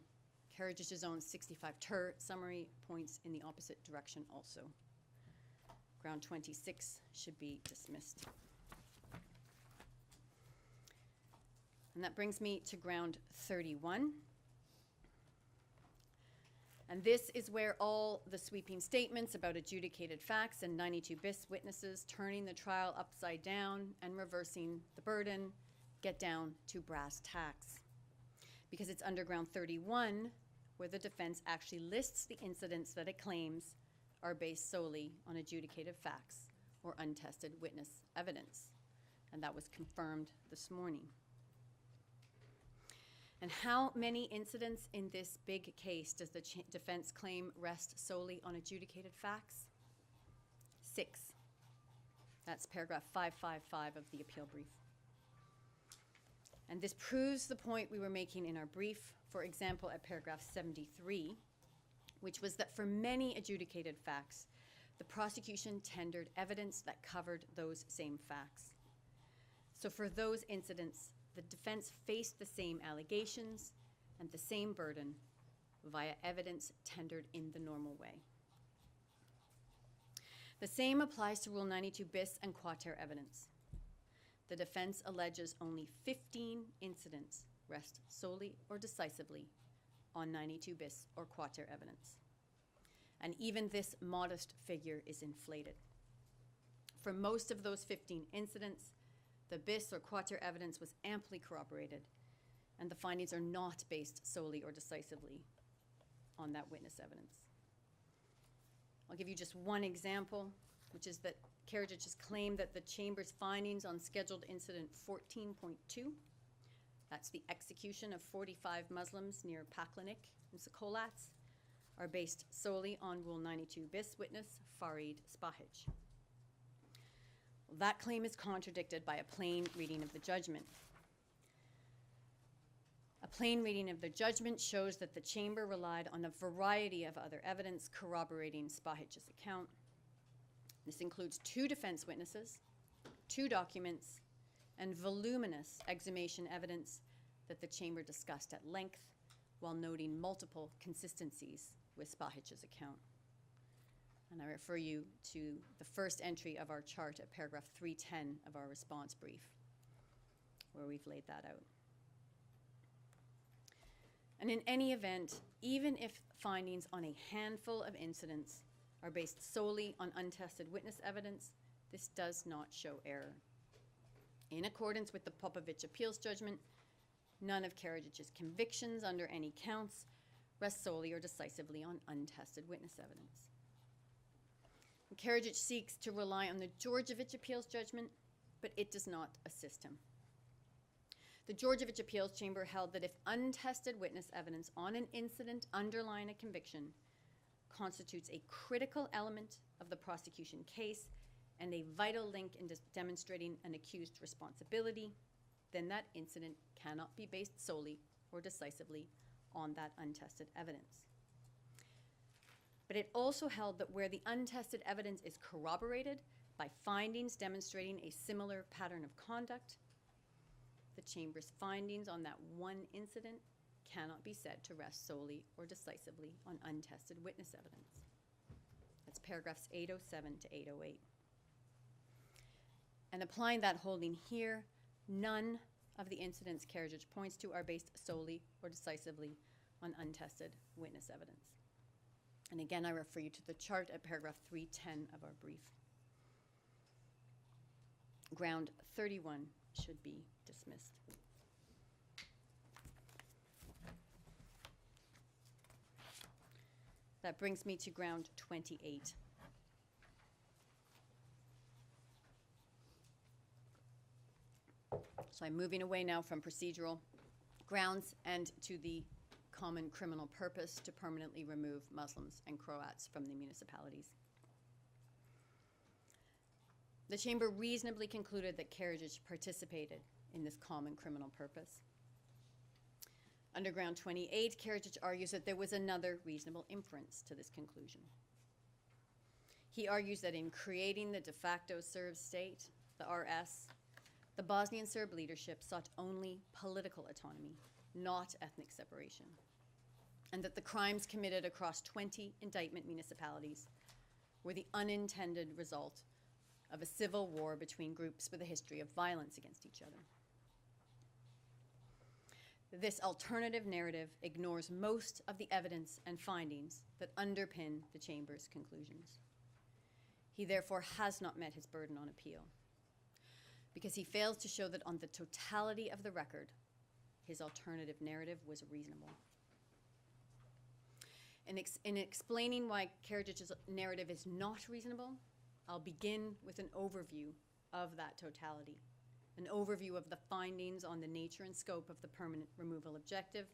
Karadžić's own 65-tur summary points in the opposite direction also. Ground 26 should be dismissed. And that brings me to ground 31. And this is where all the sweeping statements about adjudicated facts and 92 bis witnesses turning the trial upside down and reversing the burden get down to brass tacks. Because it's under ground 31 where the defense actually lists the incidents that it claims are based solely on adjudicated facts or untested witness evidence. And that was confirmed this morning. And how many incidents in this big case does the defense claim rest solely on adjudicated facts? 6. That's paragraph 555 of the appeal brief. And this proves the point we were making in our brief, for example, at paragraph 73, which was that for many adjudicated facts, the prosecution tendered evidence that covered those same facts. So for those incidents, the defense faced the same allegations and the same burden via evidence tendered in the normal way. The same applies to Rule 92 bis and quater evidence. the defense alleges only 15 incidents rest solely or decisively on 92 bis or quater evidence. And even this modest figure is inflated. For most of those 15 incidents, the bis or quater evidence was amply corroborated, and the findings are not based solely or decisively on that witness evidence. I'll give you just one example, which is that Karadžić's claim that the Chamber's findings on scheduled incident 14.2, that's the execution of 45 Muslims near Paklanik in Sokolats, are based solely on Rule 92 bis witness Farid Spahic. That claim is contradicted by a plain reading of the judgment. A plain reading of the judgment shows that the Chamber relied on a variety of other evidence corroborating Spahic's account. This includes 2 defense witnesses, 2 documents, and voluminous exhumation evidence that the Chamber discussed at length while noting multiple consistencies with Spahic's account. And I refer you to the first entry of our chart at paragraph 310 of our response brief, where we've laid that out. And in any event, even if findings on a handful of incidents are based solely on untested witness evidence, this does not show error. In accordance with the Popović appeals judgment, none of Karadžić's convictions under any counts rest solely or decisively on untested witness evidence. And Karadžić seeks to rely on the Đorđević appeals judgment, but it does not assist him. The Đorđević appeals chamber held that if untested witness evidence on an incident underlying a conviction constitutes a critical element of the prosecution case and a vital link in demonstrating an accused responsibility, then that incident cannot be based solely or decisively on that untested evidence. But it also held that where the untested evidence is corroborated by findings demonstrating a similar pattern of conduct, the Chamber's findings on that one incident cannot be said to rest solely or decisively on untested witness evidence. That's paragraphs 807 to 808. And applying that holding here, none of the incidents Karadžić points to are based solely or decisively on untested witness evidence. And again, I refer you to the chart at paragraph 310 of our brief. Ground 31 should be dismissed. That brings me to ground 28. So I'm moving away now from procedural grounds and to the common criminal purpose to permanently remove Muslims and Croats from the municipalities. The Chamber reasonably concluded that Karadžić participated in this common criminal purpose. Under ground 28, Karadžić argues that there was another reasonable inference to this conclusion. He argues that in creating the de facto Serb state, the RS, the Bosnian Serb leadership sought only political autonomy, not ethnic separation, and that the crimes committed across 20 indictment municipalities were the unintended result of a civil war between groups with a history of violence against each other. This alternative narrative ignores most of the evidence and findings that underpin the Chamber's conclusions. He therefore has not met his burden on appeal, because he fails to show that on the totality of the record, his alternative narrative was reasonable. In explaining why Karadžić's narrative is not reasonable, I'll begin with an overview of that totality, an overview of the findings on the nature and scope of the permanent removal objective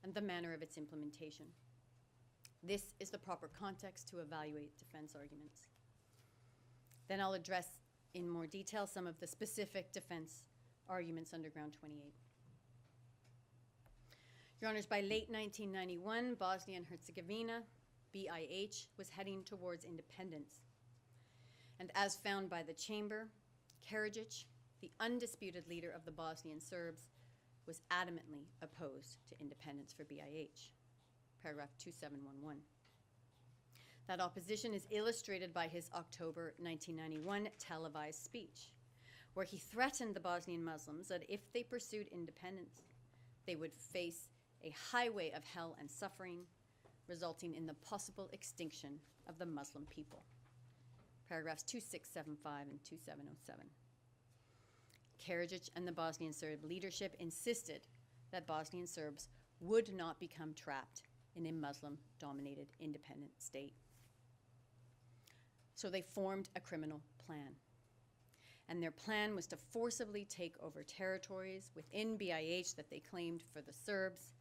and the manner of its implementation. This is the proper context to evaluate defense arguments. Then I'll address in more detail some of the specific defense arguments under ground 28. Your Honors, by late 1991, Bosnia and Herzegovina, BIH, was heading towards independence. And as found by the Chamber, Karadžić, the undisputed leader of the Bosnian Serbs, was adamantly opposed to independence for BIH, paragraph 2711. That opposition is illustrated by his October 1991 televised speech, where he threatened the Bosnian Muslims that if they pursued independence, they would face a highway of hell and suffering, resulting in the possible extinction of the Muslim people. Paragraphs 2675 and 2707. Karadžić and the Bosnian Serb leadership insisted that Bosnian Serbs would not become trapped in a Muslim-dominated independent state. So they formed a criminal plan. And their plan was to forcibly take over territories within BiH that they claimed for the Serbs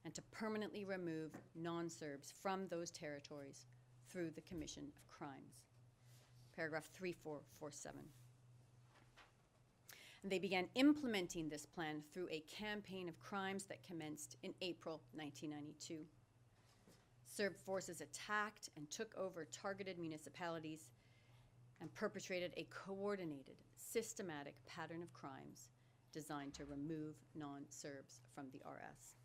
and to permanently remove non-Serbs from those territories through the commission of crimes. Paragraph 3447. And they began implementing this plan through a campaign of crimes that commenced in April 1992. Serb forces attacked and took over targeted municipalities and perpetrated a coordinated, systematic pattern of crimes designed to remove non-Serbs from the RS.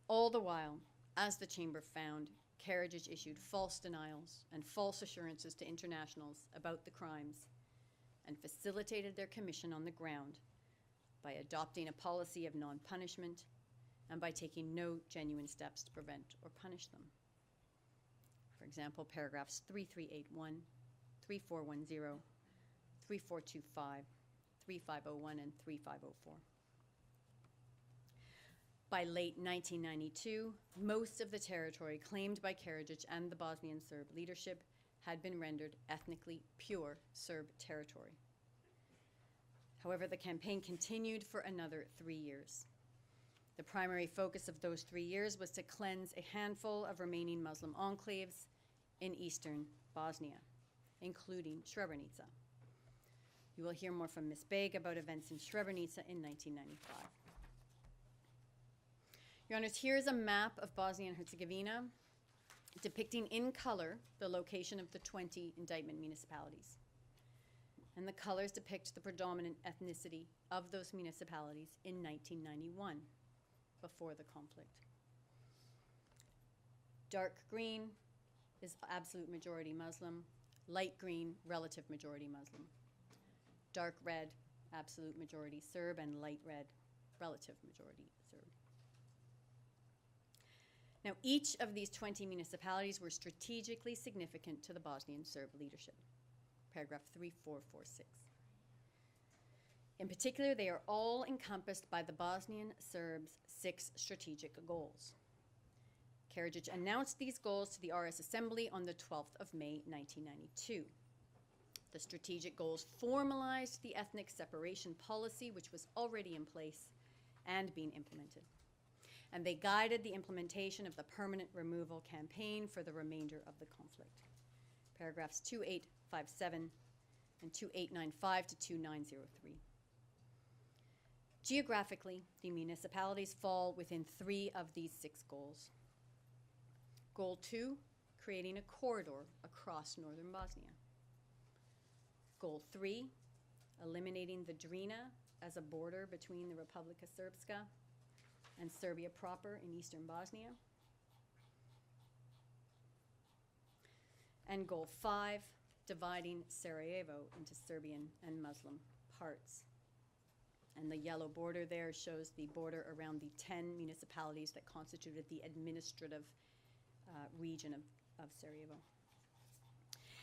All the while, as the Chamber found, Karadžić issued false denials and false assurances to internationals about the crimes and facilitated their commission on the ground by adopting a policy of non-punishment and by taking no genuine steps to prevent or punish them. For example, paragraphs 3381, 3410, 3425, 3501, and 3504. By late 1992, most of the territory claimed by Karadžić and the Bosnian Serb leadership had been rendered ethnically pure Serb territory. However, the campaign continued for another 3 years. The primary focus of those 3 years was to cleanse a handful of remaining Muslim enclaves in eastern Bosnia, including Srebrenica. You will hear more from Ms. Beg about events in Srebrenica in 1995. Your Honors, here is a map of Bosnia and Herzegovina depicting in color the location of the 20 indictment municipalities. And the colors depict the predominant ethnicity of those municipalities in 1991, before the conflict. Dark green is absolute majority Muslim, light green, relative majority Muslim. Dark red, absolute majority Serb, and light red, relative majority Serb. Now, each of these 20 municipalities were strategically significant to the Bosnian Serb leadership. Paragraph 3446. In particular, they are all encompassed by the Bosnian Serbs' 6 strategic goals. Karadžić announced these goals to the RS Assembly on the 12th of May, 1992. The strategic goals formalized the ethnic separation policy, which was already in place and being implemented. And they guided the implementation of the permanent removal campaign for the remainder of the conflict. Paragraphs 2857 and 2895 to 2903. Geographically, the municipalities fall within 3 of these 6 goals. Goal 2, creating a corridor across northern Bosnia. Goal 3, eliminating the Drina as a border between the Republika Srpska and Serbia proper in eastern Bosnia. And goal 5, dividing Sarajevo into Serbian and Muslim parts. And the yellow border there shows the border around the 10 municipalities that constituted the administrative region of Sarajevo.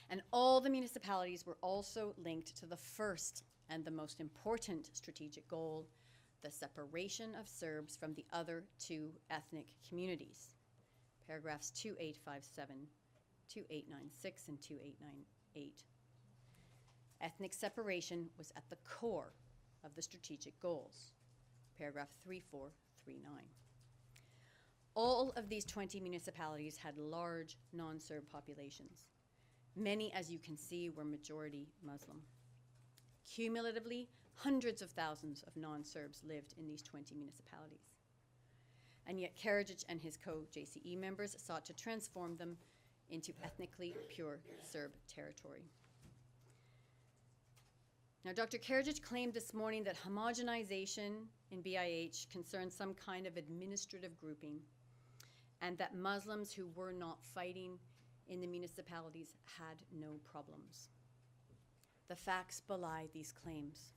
And all the municipalities were also linked to the first and the most important strategic goal, the separation of Serbs from the other 2 ethnic communities. Paragraphs 2857, 2896, and 2898. Ethnic separation was at the core of the strategic goals. Paragraph 3439. All of these 20 municipalities had large non-Serb populations. Many, as you can see, were majority Muslim. Cumulatively, hundreds of thousands of non-Serbs lived in these 20 municipalities. And yet Karadžić and his co-JCE members sought to transform them into ethnically pure Serb territory. Now, Dr. Karadžić claimed this morning that homogenization in BiH concerned some kind of administrative grouping, and that Muslims who were not fighting in the municipalities had no problems. the facts belie these claims.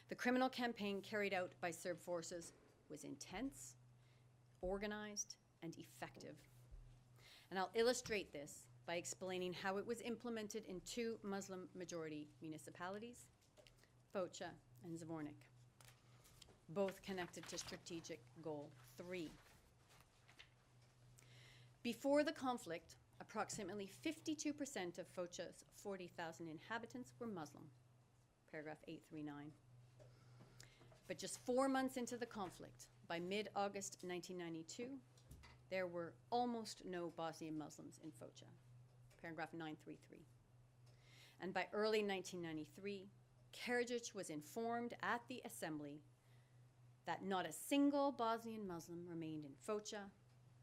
The criminal campaign carried out by Serb forces was intense, organized, and effective. And I'll illustrate this by explaining how it was implemented in two Muslim-majority municipalities, Foča and Zvornik, both connected to strategic goal 3. Before the conflict, approximately 52% of Foča's 40,000 inhabitants were Muslim, paragraph 839. But just 4 months into the conflict, by mid-August 1992, there were almost no Bosnian Muslims in Foča, paragraph 933. And by early 1993, Karadžić was informed at the assembly that not a single Bosnian Muslim remained in Foča,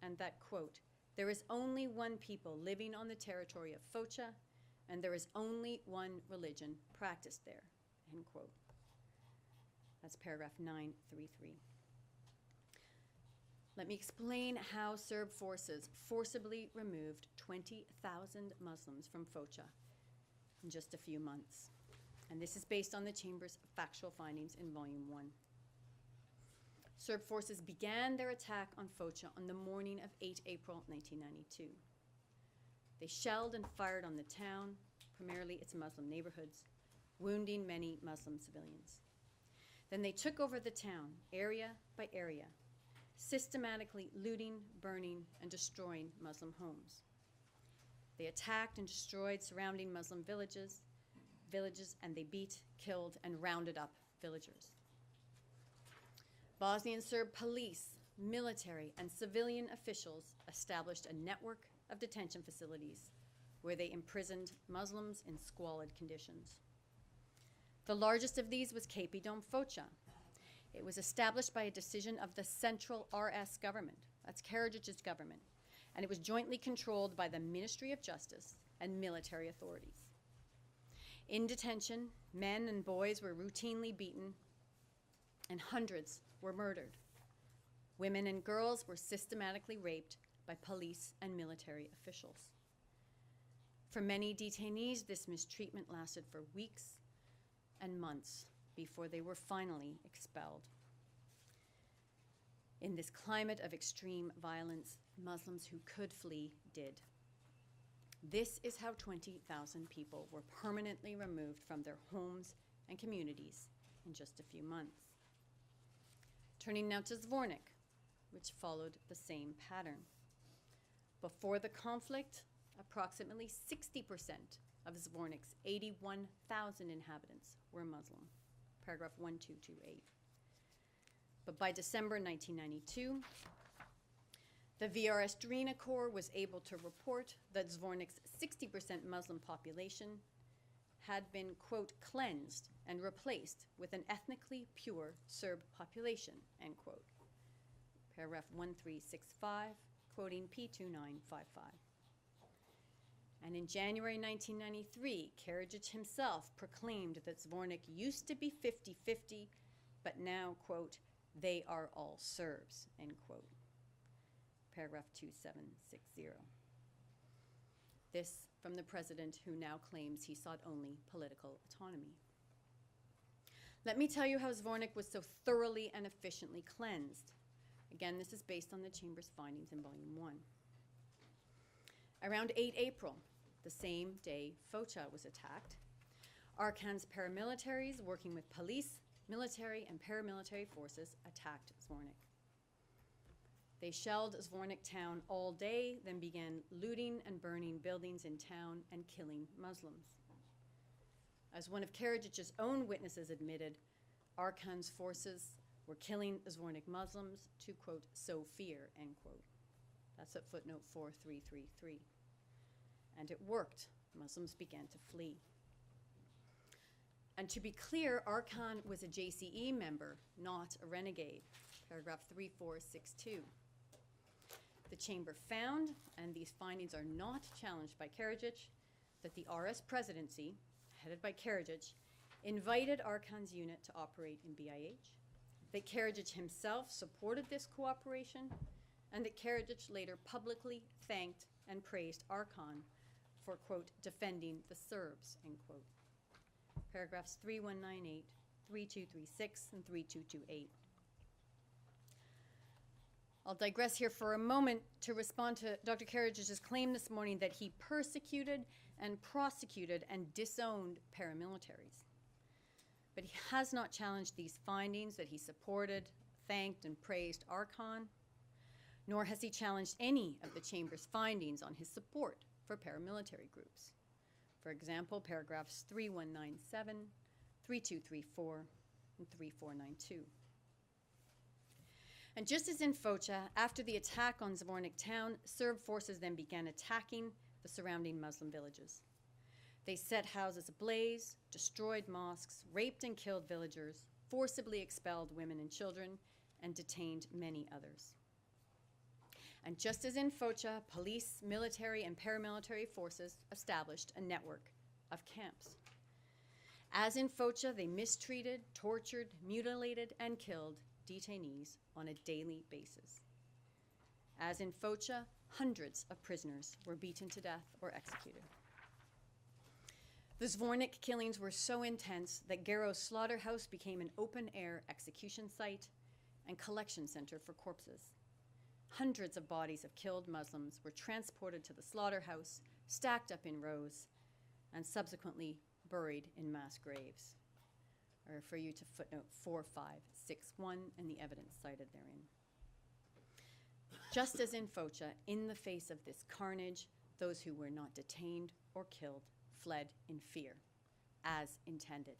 and that, quote, there is only one people living on the territory of Foča, and there is only one religion practiced there, end quote. That's paragraph 933. Let me explain how Serb forces forcibly removed 20,000 Muslims from Foča in just a few months. And this is based on the Chamber's factual findings in Volume 1. Serb forces began their attack on Foča on the morning of 8 April 1992. They shelled and fired on the town, primarily its Muslim neighborhoods, wounding many Muslim civilians. Then they took over the town, area by area, systematically looting, burning, and destroying Muslim homes. They attacked and destroyed surrounding Muslim villages, and they beat, killed, and rounded up villagers. Bosnian Serb police, military, and civilian officials established a network of detention facilities where they imprisoned Muslims in squalid conditions. The largest of these was Capidom Foča. It was established by a decision of the Central RS government, that's Karadžić's government, and it was jointly controlled by the Ministry of Justice and military authorities. In detention, men and boys were routinely beaten, and hundreds were murdered. Women and girls were systematically raped by police and military officials. For many detainees, this mistreatment lasted for weeks and months before they were finally expelled. In this climate of extreme violence, Muslims who could flee did. This is how 20,000 people were permanently removed from their homes and communities in just a few months. Turning now to Zvornik, which followed the same pattern. Before the conflict, approximately 60% of Zvornik's 81,000 inhabitants were Muslim, paragraph 1228. But by December 1992, the VRS Drina Corps was able to report that Zvornik's 60% Muslim population had been, quote, cleansed and replaced with an ethnically pure Serb population, end quote. Paragraph 1365, quoting P2955. And in January 1993, Karadžić himself proclaimed that Zvornik used to be 50-50, but now, quote, they are all Serbs, end quote. Paragraph 2760. This from the president who now claims he sought only political autonomy. Let me tell you how Zvornik was so thoroughly and efficiently cleansed. Again, this is based on the Chamber's findings in Volume 1. Around 8 April, the same day Foča was attacked, Arkan's paramilitaries, working with police, military, and paramilitary forces, attacked Zvornik. They shelled Zvornik town all day, then began looting and burning buildings in town and killing Muslims. As one of Karadžić's own witnesses admitted, Arkan's forces were killing Zvornik Muslims to, quote, sow fear, end quote. That's at footnote 4333. And it worked. Muslims began to flee. And to be clear, Arkan was a JCE member, not a renegade, paragraph 3462. The Chamber found, and these findings are not challenged by Karadžić, that the RS presidency, headed by Karadžić, invited Arkan's unit to operate in BIH, that Karadžić himself supported this cooperation, and that Karadžić later publicly thanked and praised Arkan for, quote, defending the Serbs, end quote. paragraphs 3198, 3236, and 3228. I'll digress here for a moment to respond to Dr. Karadžić's claim this morning that he persecuted and prosecuted and disowned paramilitaries. But he has not challenged these findings, that he supported, thanked, and praised Archon, nor has he challenged any of the Chamber's findings on his support for paramilitary groups. For example, paragraphs 3197, 3234, and 3492. And just as in Foča, after the attack on Zvornik town, Serb forces then began attacking the surrounding Muslim villages. They set houses ablaze, destroyed mosques, raped and killed villagers, forcibly expelled women and children, and detained many others. And just as in Foča, police, military, and paramilitary forces established a network of camps. As in Foča, they mistreated, tortured, mutilated, and killed detainees on a daily basis. As in Foča, hundreds of prisoners were beaten to death or executed. The Zvornik killings were so intense that Gero's slaughterhouse became an open-air execution site and collection center for corpses. Hundreds of bodies of killed Muslims were transported to the slaughterhouse, stacked up in rows, and subsequently buried in mass graves. I refer you to footnote 4561 and the evidence cited therein. Just as in Foča, in the face of this carnage, those who were not detained or killed fled in fear, as intended.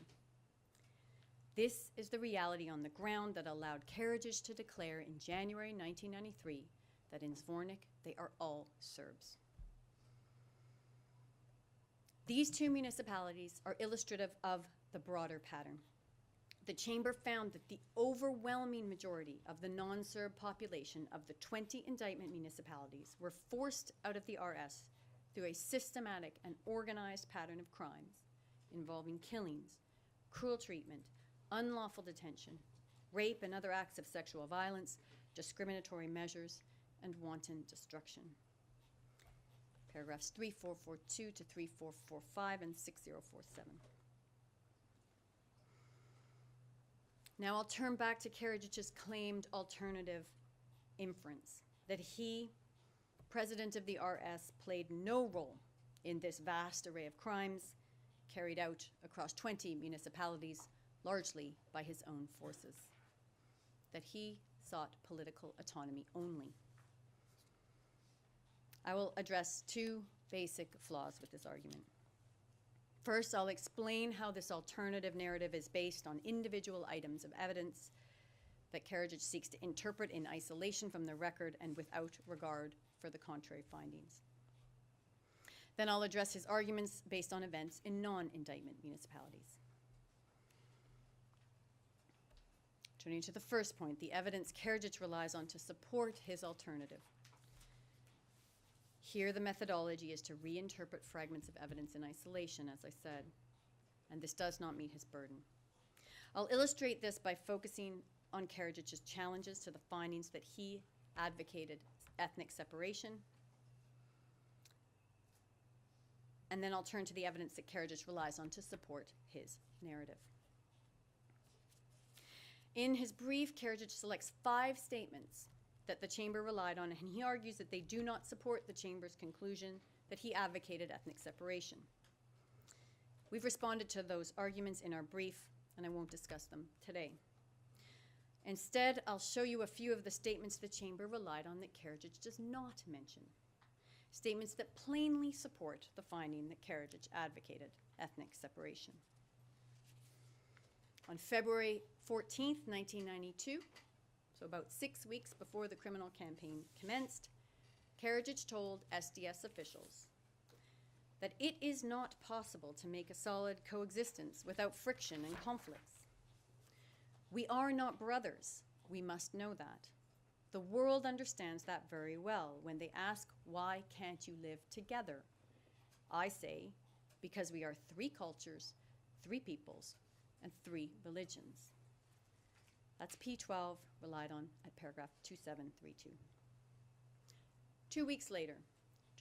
This is the reality on the ground that allowed Karadžić to declare in January 1993 that in Zvornik they are all Serbs. These two municipalities are illustrative of the broader pattern. The Chamber found that the overwhelming majority of the non-Serb population of the 20 indictment municipalities were forced out of the RS through a systematic and organized pattern of crimes involving killings, cruel treatment, unlawful detention, rape and other acts of sexual violence, discriminatory measures, and wanton destruction. Paragraphs 3442 to 3445 and 6047. Now I'll turn back to Karadžić's claimed alternative inference, that he, president of the RS, played no role in this vast array of crimes carried out across 20 municipalities, largely by his own forces, that he sought political autonomy only. I will address two basic flaws with this argument. First, I'll explain how this alternative narrative is based on individual items of evidence that Karadžić seeks to interpret in isolation from the record and without regard for the contrary findings. Then I'll address his arguments based on events in non-indictment municipalities. Turning to the first point, the evidence Karadžić relies on to support his alternative. Here, the methodology is to reinterpret fragments of evidence in isolation, as I said, and this does not meet his burden. I'll illustrate this by focusing on Karadžić's challenges to the findings that he advocated ethnic separation, and then I'll turn to the evidence that Karadžić relies on to support his narrative. In his brief, Karadžić selects 5 statements that the Chamber relied on, and he argues that they do not support the Chamber's conclusion that he advocated ethnic separation. We've responded to those arguments in our brief, and I won't discuss them today. Instead, I'll show you a few of the statements the Chamber relied on that Karadžić does not mention, statements that plainly support the finding that Karadžić advocated ethnic separation. On February 14th, 1992, so about 6 weeks before the criminal campaign commenced, Karadžić told SDS officials that it is not possible to make a solid coexistence without friction and conflicts. We are not brothers. We must know that. The world understands that very well when they ask, why can't you live together? I say, because we are 3 cultures, 3 peoples, and 3 religions. That's P12 relied on at paragraph 2732. 2 weeks later,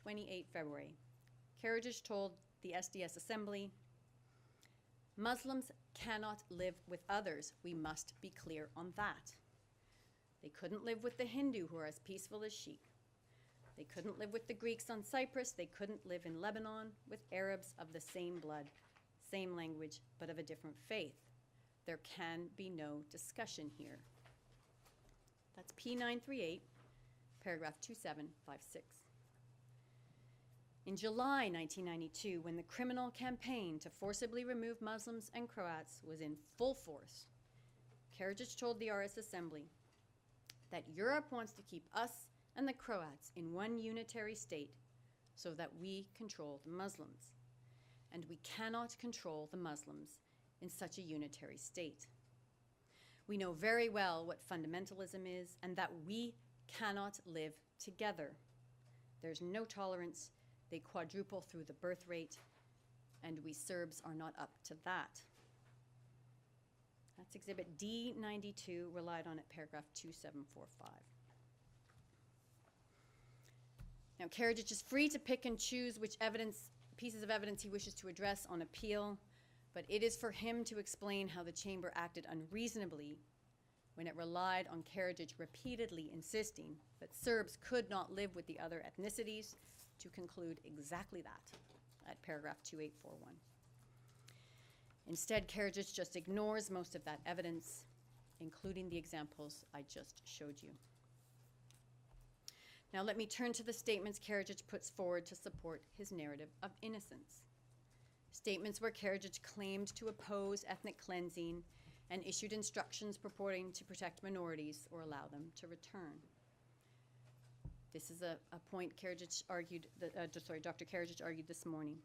28 February, Karadžić told the SDS Assembly, Muslims cannot live with others. We must be clear on that. They couldn't live with the Hindu, who are as peaceful as sheep. They couldn't live with the Greeks on Cyprus. They couldn't live in Lebanon with Arabs of the same blood, same language, but of a different faith. There can be no discussion here. That's P938, paragraph 2756. In July 1992, when the criminal campaign to forcibly remove Muslims and Croats was in full force, Karadžić told the RS Assembly that Europe wants to keep us and the Croats in one unitary state so that we control the Muslims. And we cannot control the Muslims in such a unitary state. We know very well what fundamentalism is and that we cannot live together. There's no tolerance. They quadruple through the birth rate, and we Serbs are not up to that. That's Exhibit D92, relied on at paragraph 2745. Now, Karadžić is free to pick and choose which pieces of evidence he wishes to address on appeal, but it is for him to explain how the chamber acted unreasonably when it relied on Karadžić repeatedly insisting that Serbs could not live with the other ethnicities, to conclude exactly that at paragraph 2841. Instead, Karadžić just ignores most of that evidence, including the examples I just showed you. Now let me turn to the statements Karadžić puts forward to support his narrative of innocence. Statements where Karadžić claimed to oppose ethnic cleansing and issued instructions purporting to protect minorities or allow them to return. This is a point Karadžić argued, Dr. Karadžić argued this morning.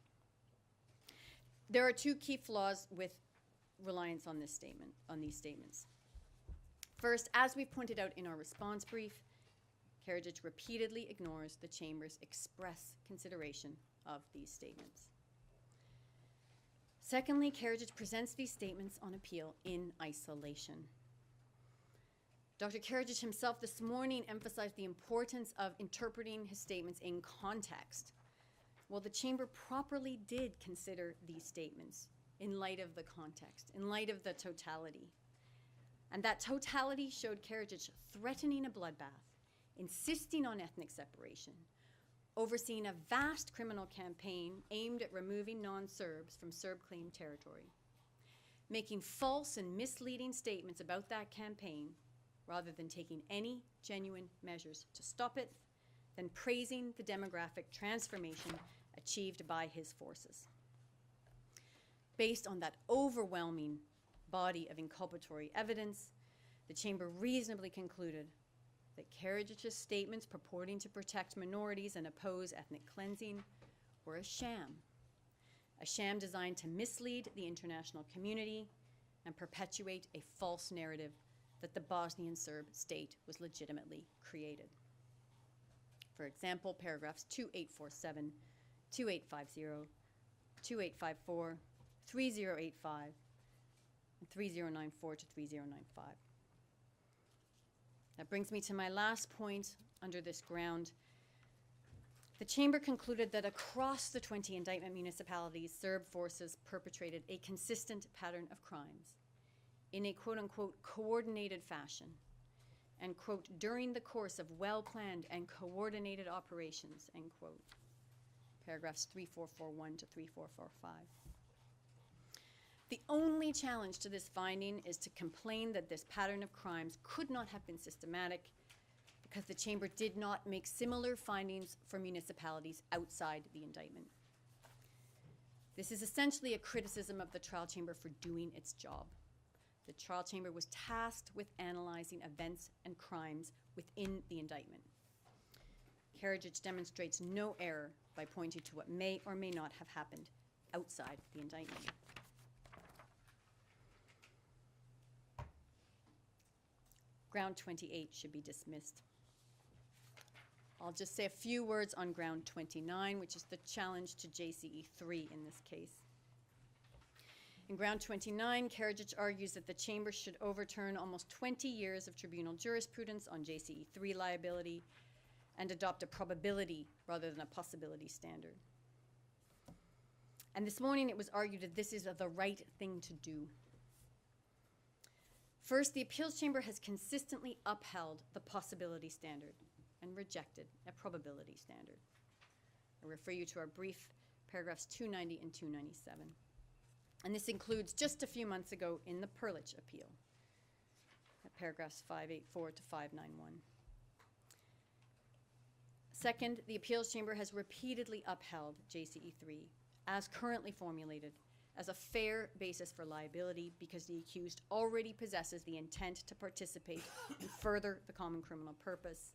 There are two key flaws with reliance on these statements. First, as we pointed out in our response brief, Karadžić repeatedly ignores the Chamber's express consideration of these statements. Secondly, Karadžić presents these statements on appeal in isolation. Dr. Karadžić himself this morning emphasized the importance of interpreting his statements in context. Well, the Chamber properly did consider these statements in light of the context, in light of the totality. And that totality showed Karadžić threatening a bloodbath, insisting on ethnic separation, overseeing a vast criminal campaign aimed at removing non-Serbs from Serb-claimed territory, making false and misleading statements about that campaign rather than taking any genuine measures to stop it, then praising the demographic transformation achieved by his forces. Based on that overwhelming body of inculpatory evidence, the Chamber reasonably concluded that Karadžić's statements purporting to protect minorities and oppose ethnic cleansing were a sham designed to mislead the international community and perpetuate a false narrative that the Bosnian Serb state was legitimately created. For example, paragraphs 2847, 2850, 2854, 3085, and 3094 to 3095. That brings me to my last point under this ground. The Chamber concluded that across the 20 indictment municipalities, Serb forces perpetrated a consistent pattern of crimes in a quote-unquote coordinated fashion and, quote, during the course of well-planned and coordinated operations, end quote. Paragraphs 3441 to 3445. The only challenge to this finding is to complain that this pattern of crimes could not have been systematic because the Chamber did not make similar findings for municipalities outside the indictment. This is essentially a criticism of the trial chamber for doing its job. The trial chamber was tasked with analyzing events and crimes within the indictment. Karadžić demonstrates no error by pointing to what may or may not have happened outside the indictment. Ground 28 should be dismissed. I'll just say a few words on ground 29, which is the challenge to JCE 3 in this case. In ground 29, Karadžić argues that the chamber should overturn almost 20 years of tribunal jurisprudence on JCE 3 liability and adopt a probability rather than a possibility standard. And this morning it was argued that this is the right thing to do. First, the appeals chamber has consistently upheld the possibility standard and rejected a probability standard. I refer you to our brief, paragraphs 290 and 297. And this includes just a few months ago in the Perlich appeal, at paragraphs 584 to 591. Second, the appeals chamber has repeatedly upheld JCE3 as currently formulated as a fair basis for liability because the accused already possesses the intent to participate and further the common criminal purpose,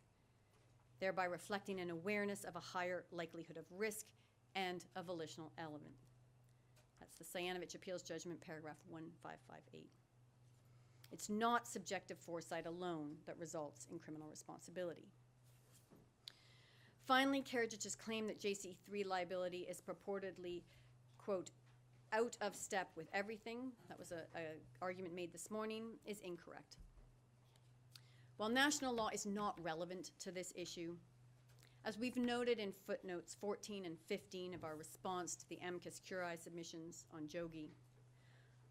thereby reflecting an awareness of a higher likelihood of risk and a volitional element. That's the Sayanovich Appeals Judgment, paragraph 1558. It's not subjective foresight alone that results in criminal responsibility. Finally, Karadžić's claim that JCE3 liability is purportedly, quote, out of step with everything, that was an argument made this morning, is incorrect. While national law is not relevant to this issue, as we've noted in footnotes 14 and 15 of our response to the amicus curiae submissions on Jogi,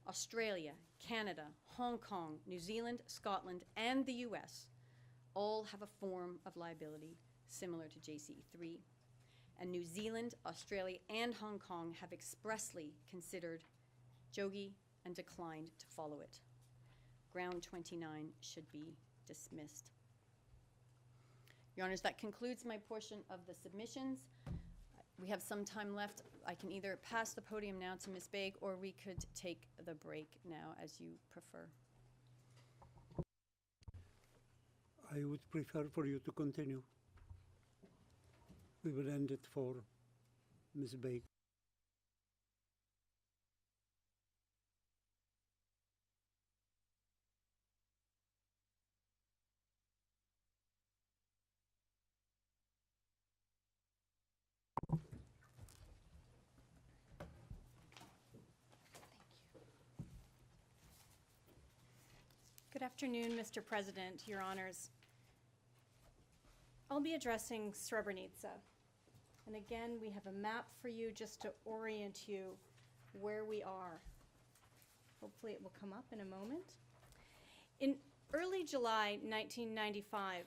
Australia, Canada, Hong Kong, New Zealand, Scotland, and the US all have a form of liability similar to JCE3, and New Zealand, Australia, and Hong Kong have expressly considered Jogi and declined to follow it. Ground 29 should be dismissed. Your Honors, that concludes my portion of the submissions. We have some time left. I can either pass the podium now to Ms. Baig, or we could take the break now, as you prefer. I would prefer for you to continue. We will end it for Ms. Baig. Good afternoon, Mr. President, Your Honors. I'll be addressing Srebrenica. And again, we have a map for you just to orient you where we are. Hopefully it will come up in a moment. In early July 1995,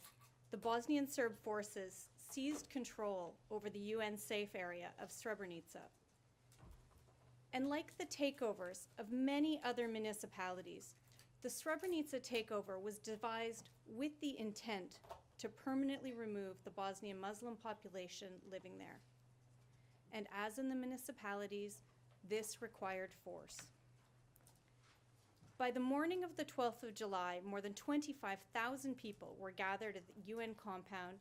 the Bosnian Serb forces seized control over the UN safe area of Srebrenica. And like the takeovers of many other municipalities, the Srebrenica takeover was devised with the intent to permanently remove the Bosnian Muslim population living there. And as in the municipalities, this required force. By the morning of the 12th of July, more than 25,000 people were gathered at the UN compound.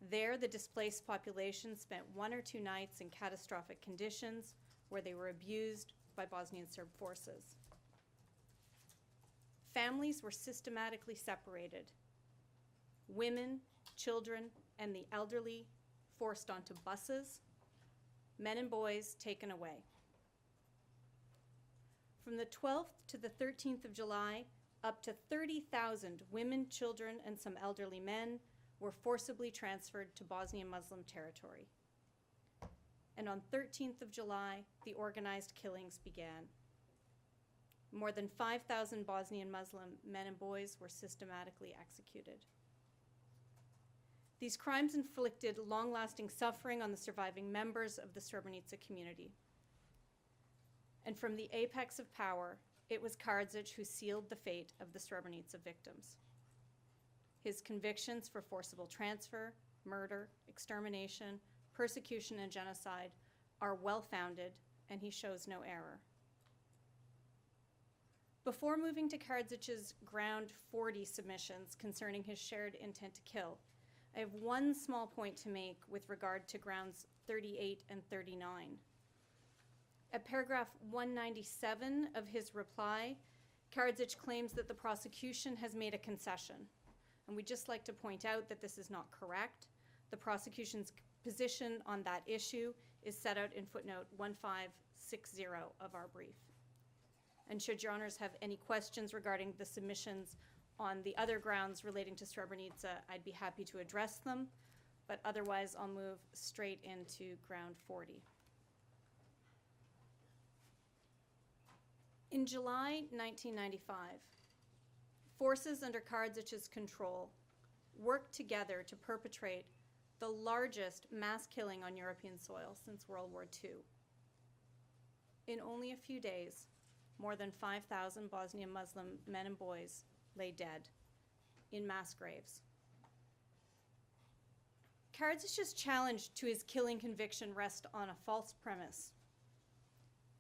There, the displaced population spent 1 or 2 nights in catastrophic conditions where they were abused by Bosnian Serb forces. Families were systematically separated. Women, children, and the elderly forced onto buses, men and boys taken away. From the 12th to the 13th of July, up to 30,000 women, children, and some elderly men were forcibly transferred to Bosnian Muslim territory. And on 13th of July, the organized killings began. More than 5,000 Bosnian Muslim men and boys were systematically executed. These crimes inflicted long-lasting suffering on the surviving members of the Srebrenica community. And from the apex of power, it was Karadžić who sealed the fate of the Srebrenica victims. His convictions for forcible transfer, murder, extermination, persecution, and genocide are well-founded, and he shows no error. Before moving to Karadžić's ground 40 submissions concerning his shared intent to kill, I have one small point to make with regard to grounds 38 and 39. At paragraph 197 of his reply, Karadžić claims that the prosecution has made a concession. And we'd just like to point out that this is not correct. The prosecution's position on that issue is set out in footnote 1560 of our brief. And should Your Honors have any questions regarding the submissions on the other grounds relating to Srebrenica, I'd be happy to address them, but otherwise I'll move straight into ground 40. In July 1995, forces under Karadžić's control worked together to perpetrate the largest mass killing on European soil since World War II. In only a few days, more than 5,000 Bosnian Muslim men and boys lay dead in mass graves. Karadžić's challenge to his killing conviction rests on a false premise.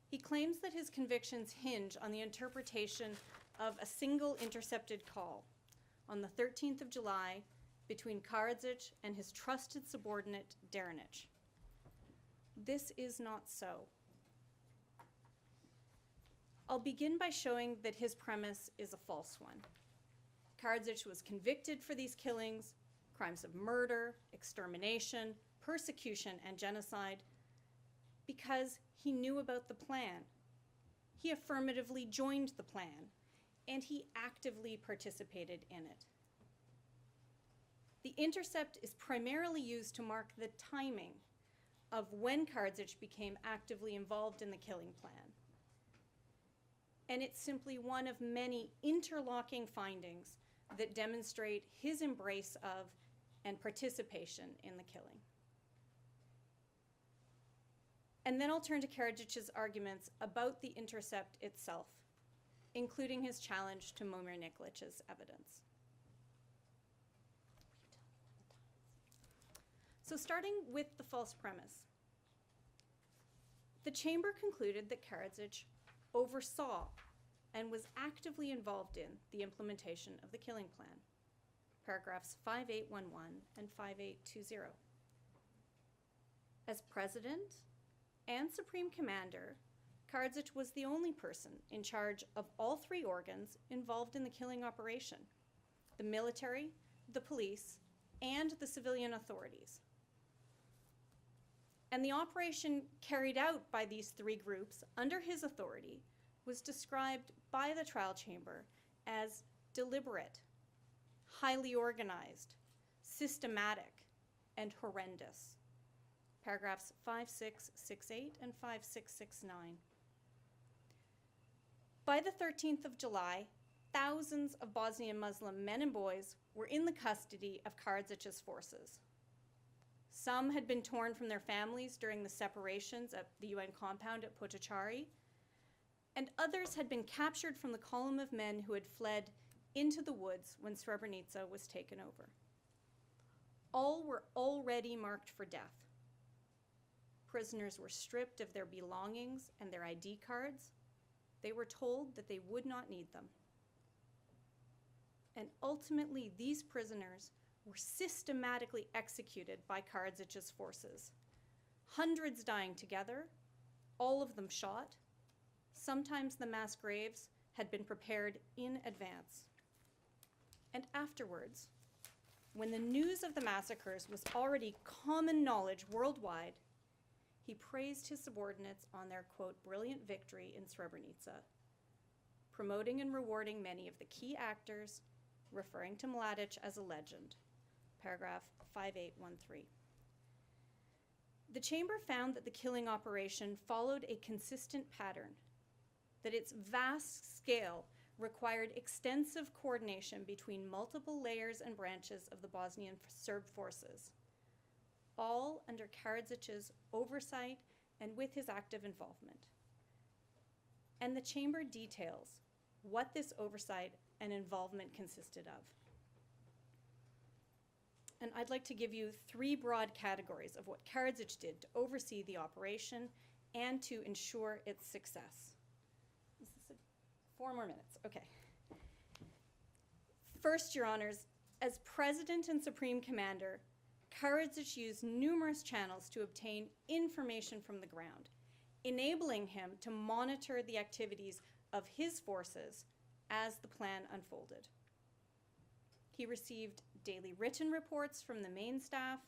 He claims that his convictions hinge on the interpretation of a single intercepted call on the 13th of July between Karadžić and his trusted subordinate, Deranić. This is not so. I'll begin by showing that his premise is a false one. Karadžić was convicted for these killings, crimes of murder, extermination, persecution, and genocide, because he knew about the plan. He affirmatively joined the plan, and he actively participated in it. The intercept is primarily used to mark the timing of when Karadžić became actively involved in the killing plan. And it's simply one of many interlocking findings that demonstrate his embrace of and participation in the killing. And then I'll turn to Karadžić's arguments about the intercept itself, including his challenge to Momir Nikolić's evidence. So starting with the false premise, the chamber concluded that Karadžić oversaw and was actively involved in the implementation of the killing plan, paragraphs 5811 and 5820. As president and supreme commander, Karadžić was the only person in charge of all three organs involved in the killing operation: the military, the police, and the civilian authorities. And the operation carried out by these three groups under his authority was described by the trial chamber as deliberate, highly organized, systematic, and horrendous. Paragraphs 5668 and 5669. By the 13th of July, thousands of Bosnian Muslim men and boys were in the custody of Karadžić's forces. Some had been torn from their families during the separations at the UN compound at Potocari, and others had been captured from the column of men who had fled into the woods when Srebrenica was taken over. All were already marked for death. Prisoners were stripped of their belongings and their ID cards. They were told that they would not need them. And ultimately, these prisoners were systematically executed by Karadžić's forces, hundreds dying together, all of them shot. Sometimes the mass graves had been prepared in advance. And afterwards, when the news of the massacres was already common knowledge worldwide, he praised his subordinates on their, quote, brilliant victory in Srebrenica, promoting and rewarding many of the key actors, referring to Mladić as a legend. Paragraph 5813. The chamber found that the killing operation followed a consistent pattern, that its vast scale required extensive coordination between multiple layers and branches of the Bosnian Serb forces, all under Karadžić's oversight and with his active involvement. And the chamber details what this oversight and involvement consisted of. And I'd like to give you three broad categories of what Karadžić did to oversee the operation and to ensure its success. Is this 4 more minutes? Okay. First, Your Honors, as President and Supreme Commander, Karadžić used numerous channels to obtain information from the ground, enabling him to monitor the activities of his forces as the plan unfolded. He received daily written reports from the main staff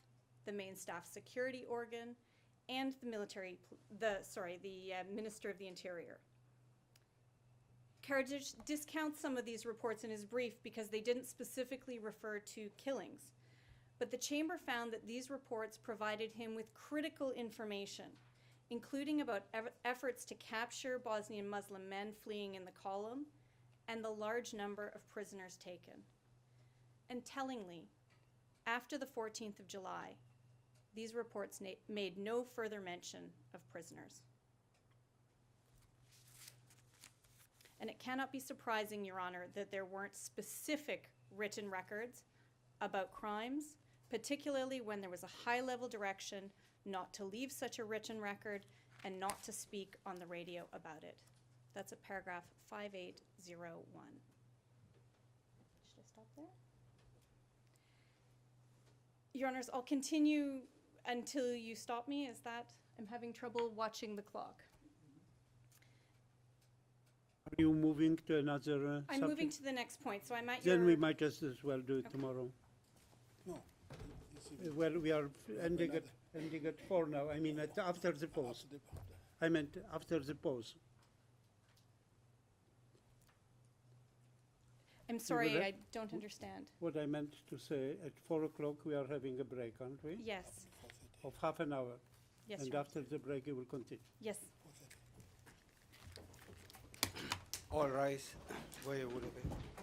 security organ, and the Minister of the Interior. Karadžić discounts some of these reports in his brief because they didn't specifically refer to killings, but the chamber found that these reports provided him with critical information including about efforts to capture Bosnian Muslim men fleeing in the column and the large number of prisoners taken. And tellingly, after the 14th of July, these reports made no further mention of prisoners. And it cannot be surprising, Your Honor, that there weren't specific written records about crimes, particularly when there was a high-level direction not to leave such a written record and not to speak on the radio about it. That's at paragraph 5801. Should I stop there? Your Honors, I'll continue until you stop me. Is that, I'm having trouble watching the clock. Are you moving to another I'm subject? moving to the next point, so I'm at Then we your, might just as well do it tomorrow. No. Well, we are ending at 4 now. I mean, after the pause. I meant after the pause. I'm sorry, that? I don't understand. What I meant to say, at 4 o'clock we are having a break, aren't we? Yes, Of half an hour. yes, And Your Honor. after the break, we will continue. Yes. All rise. Voje Vurović.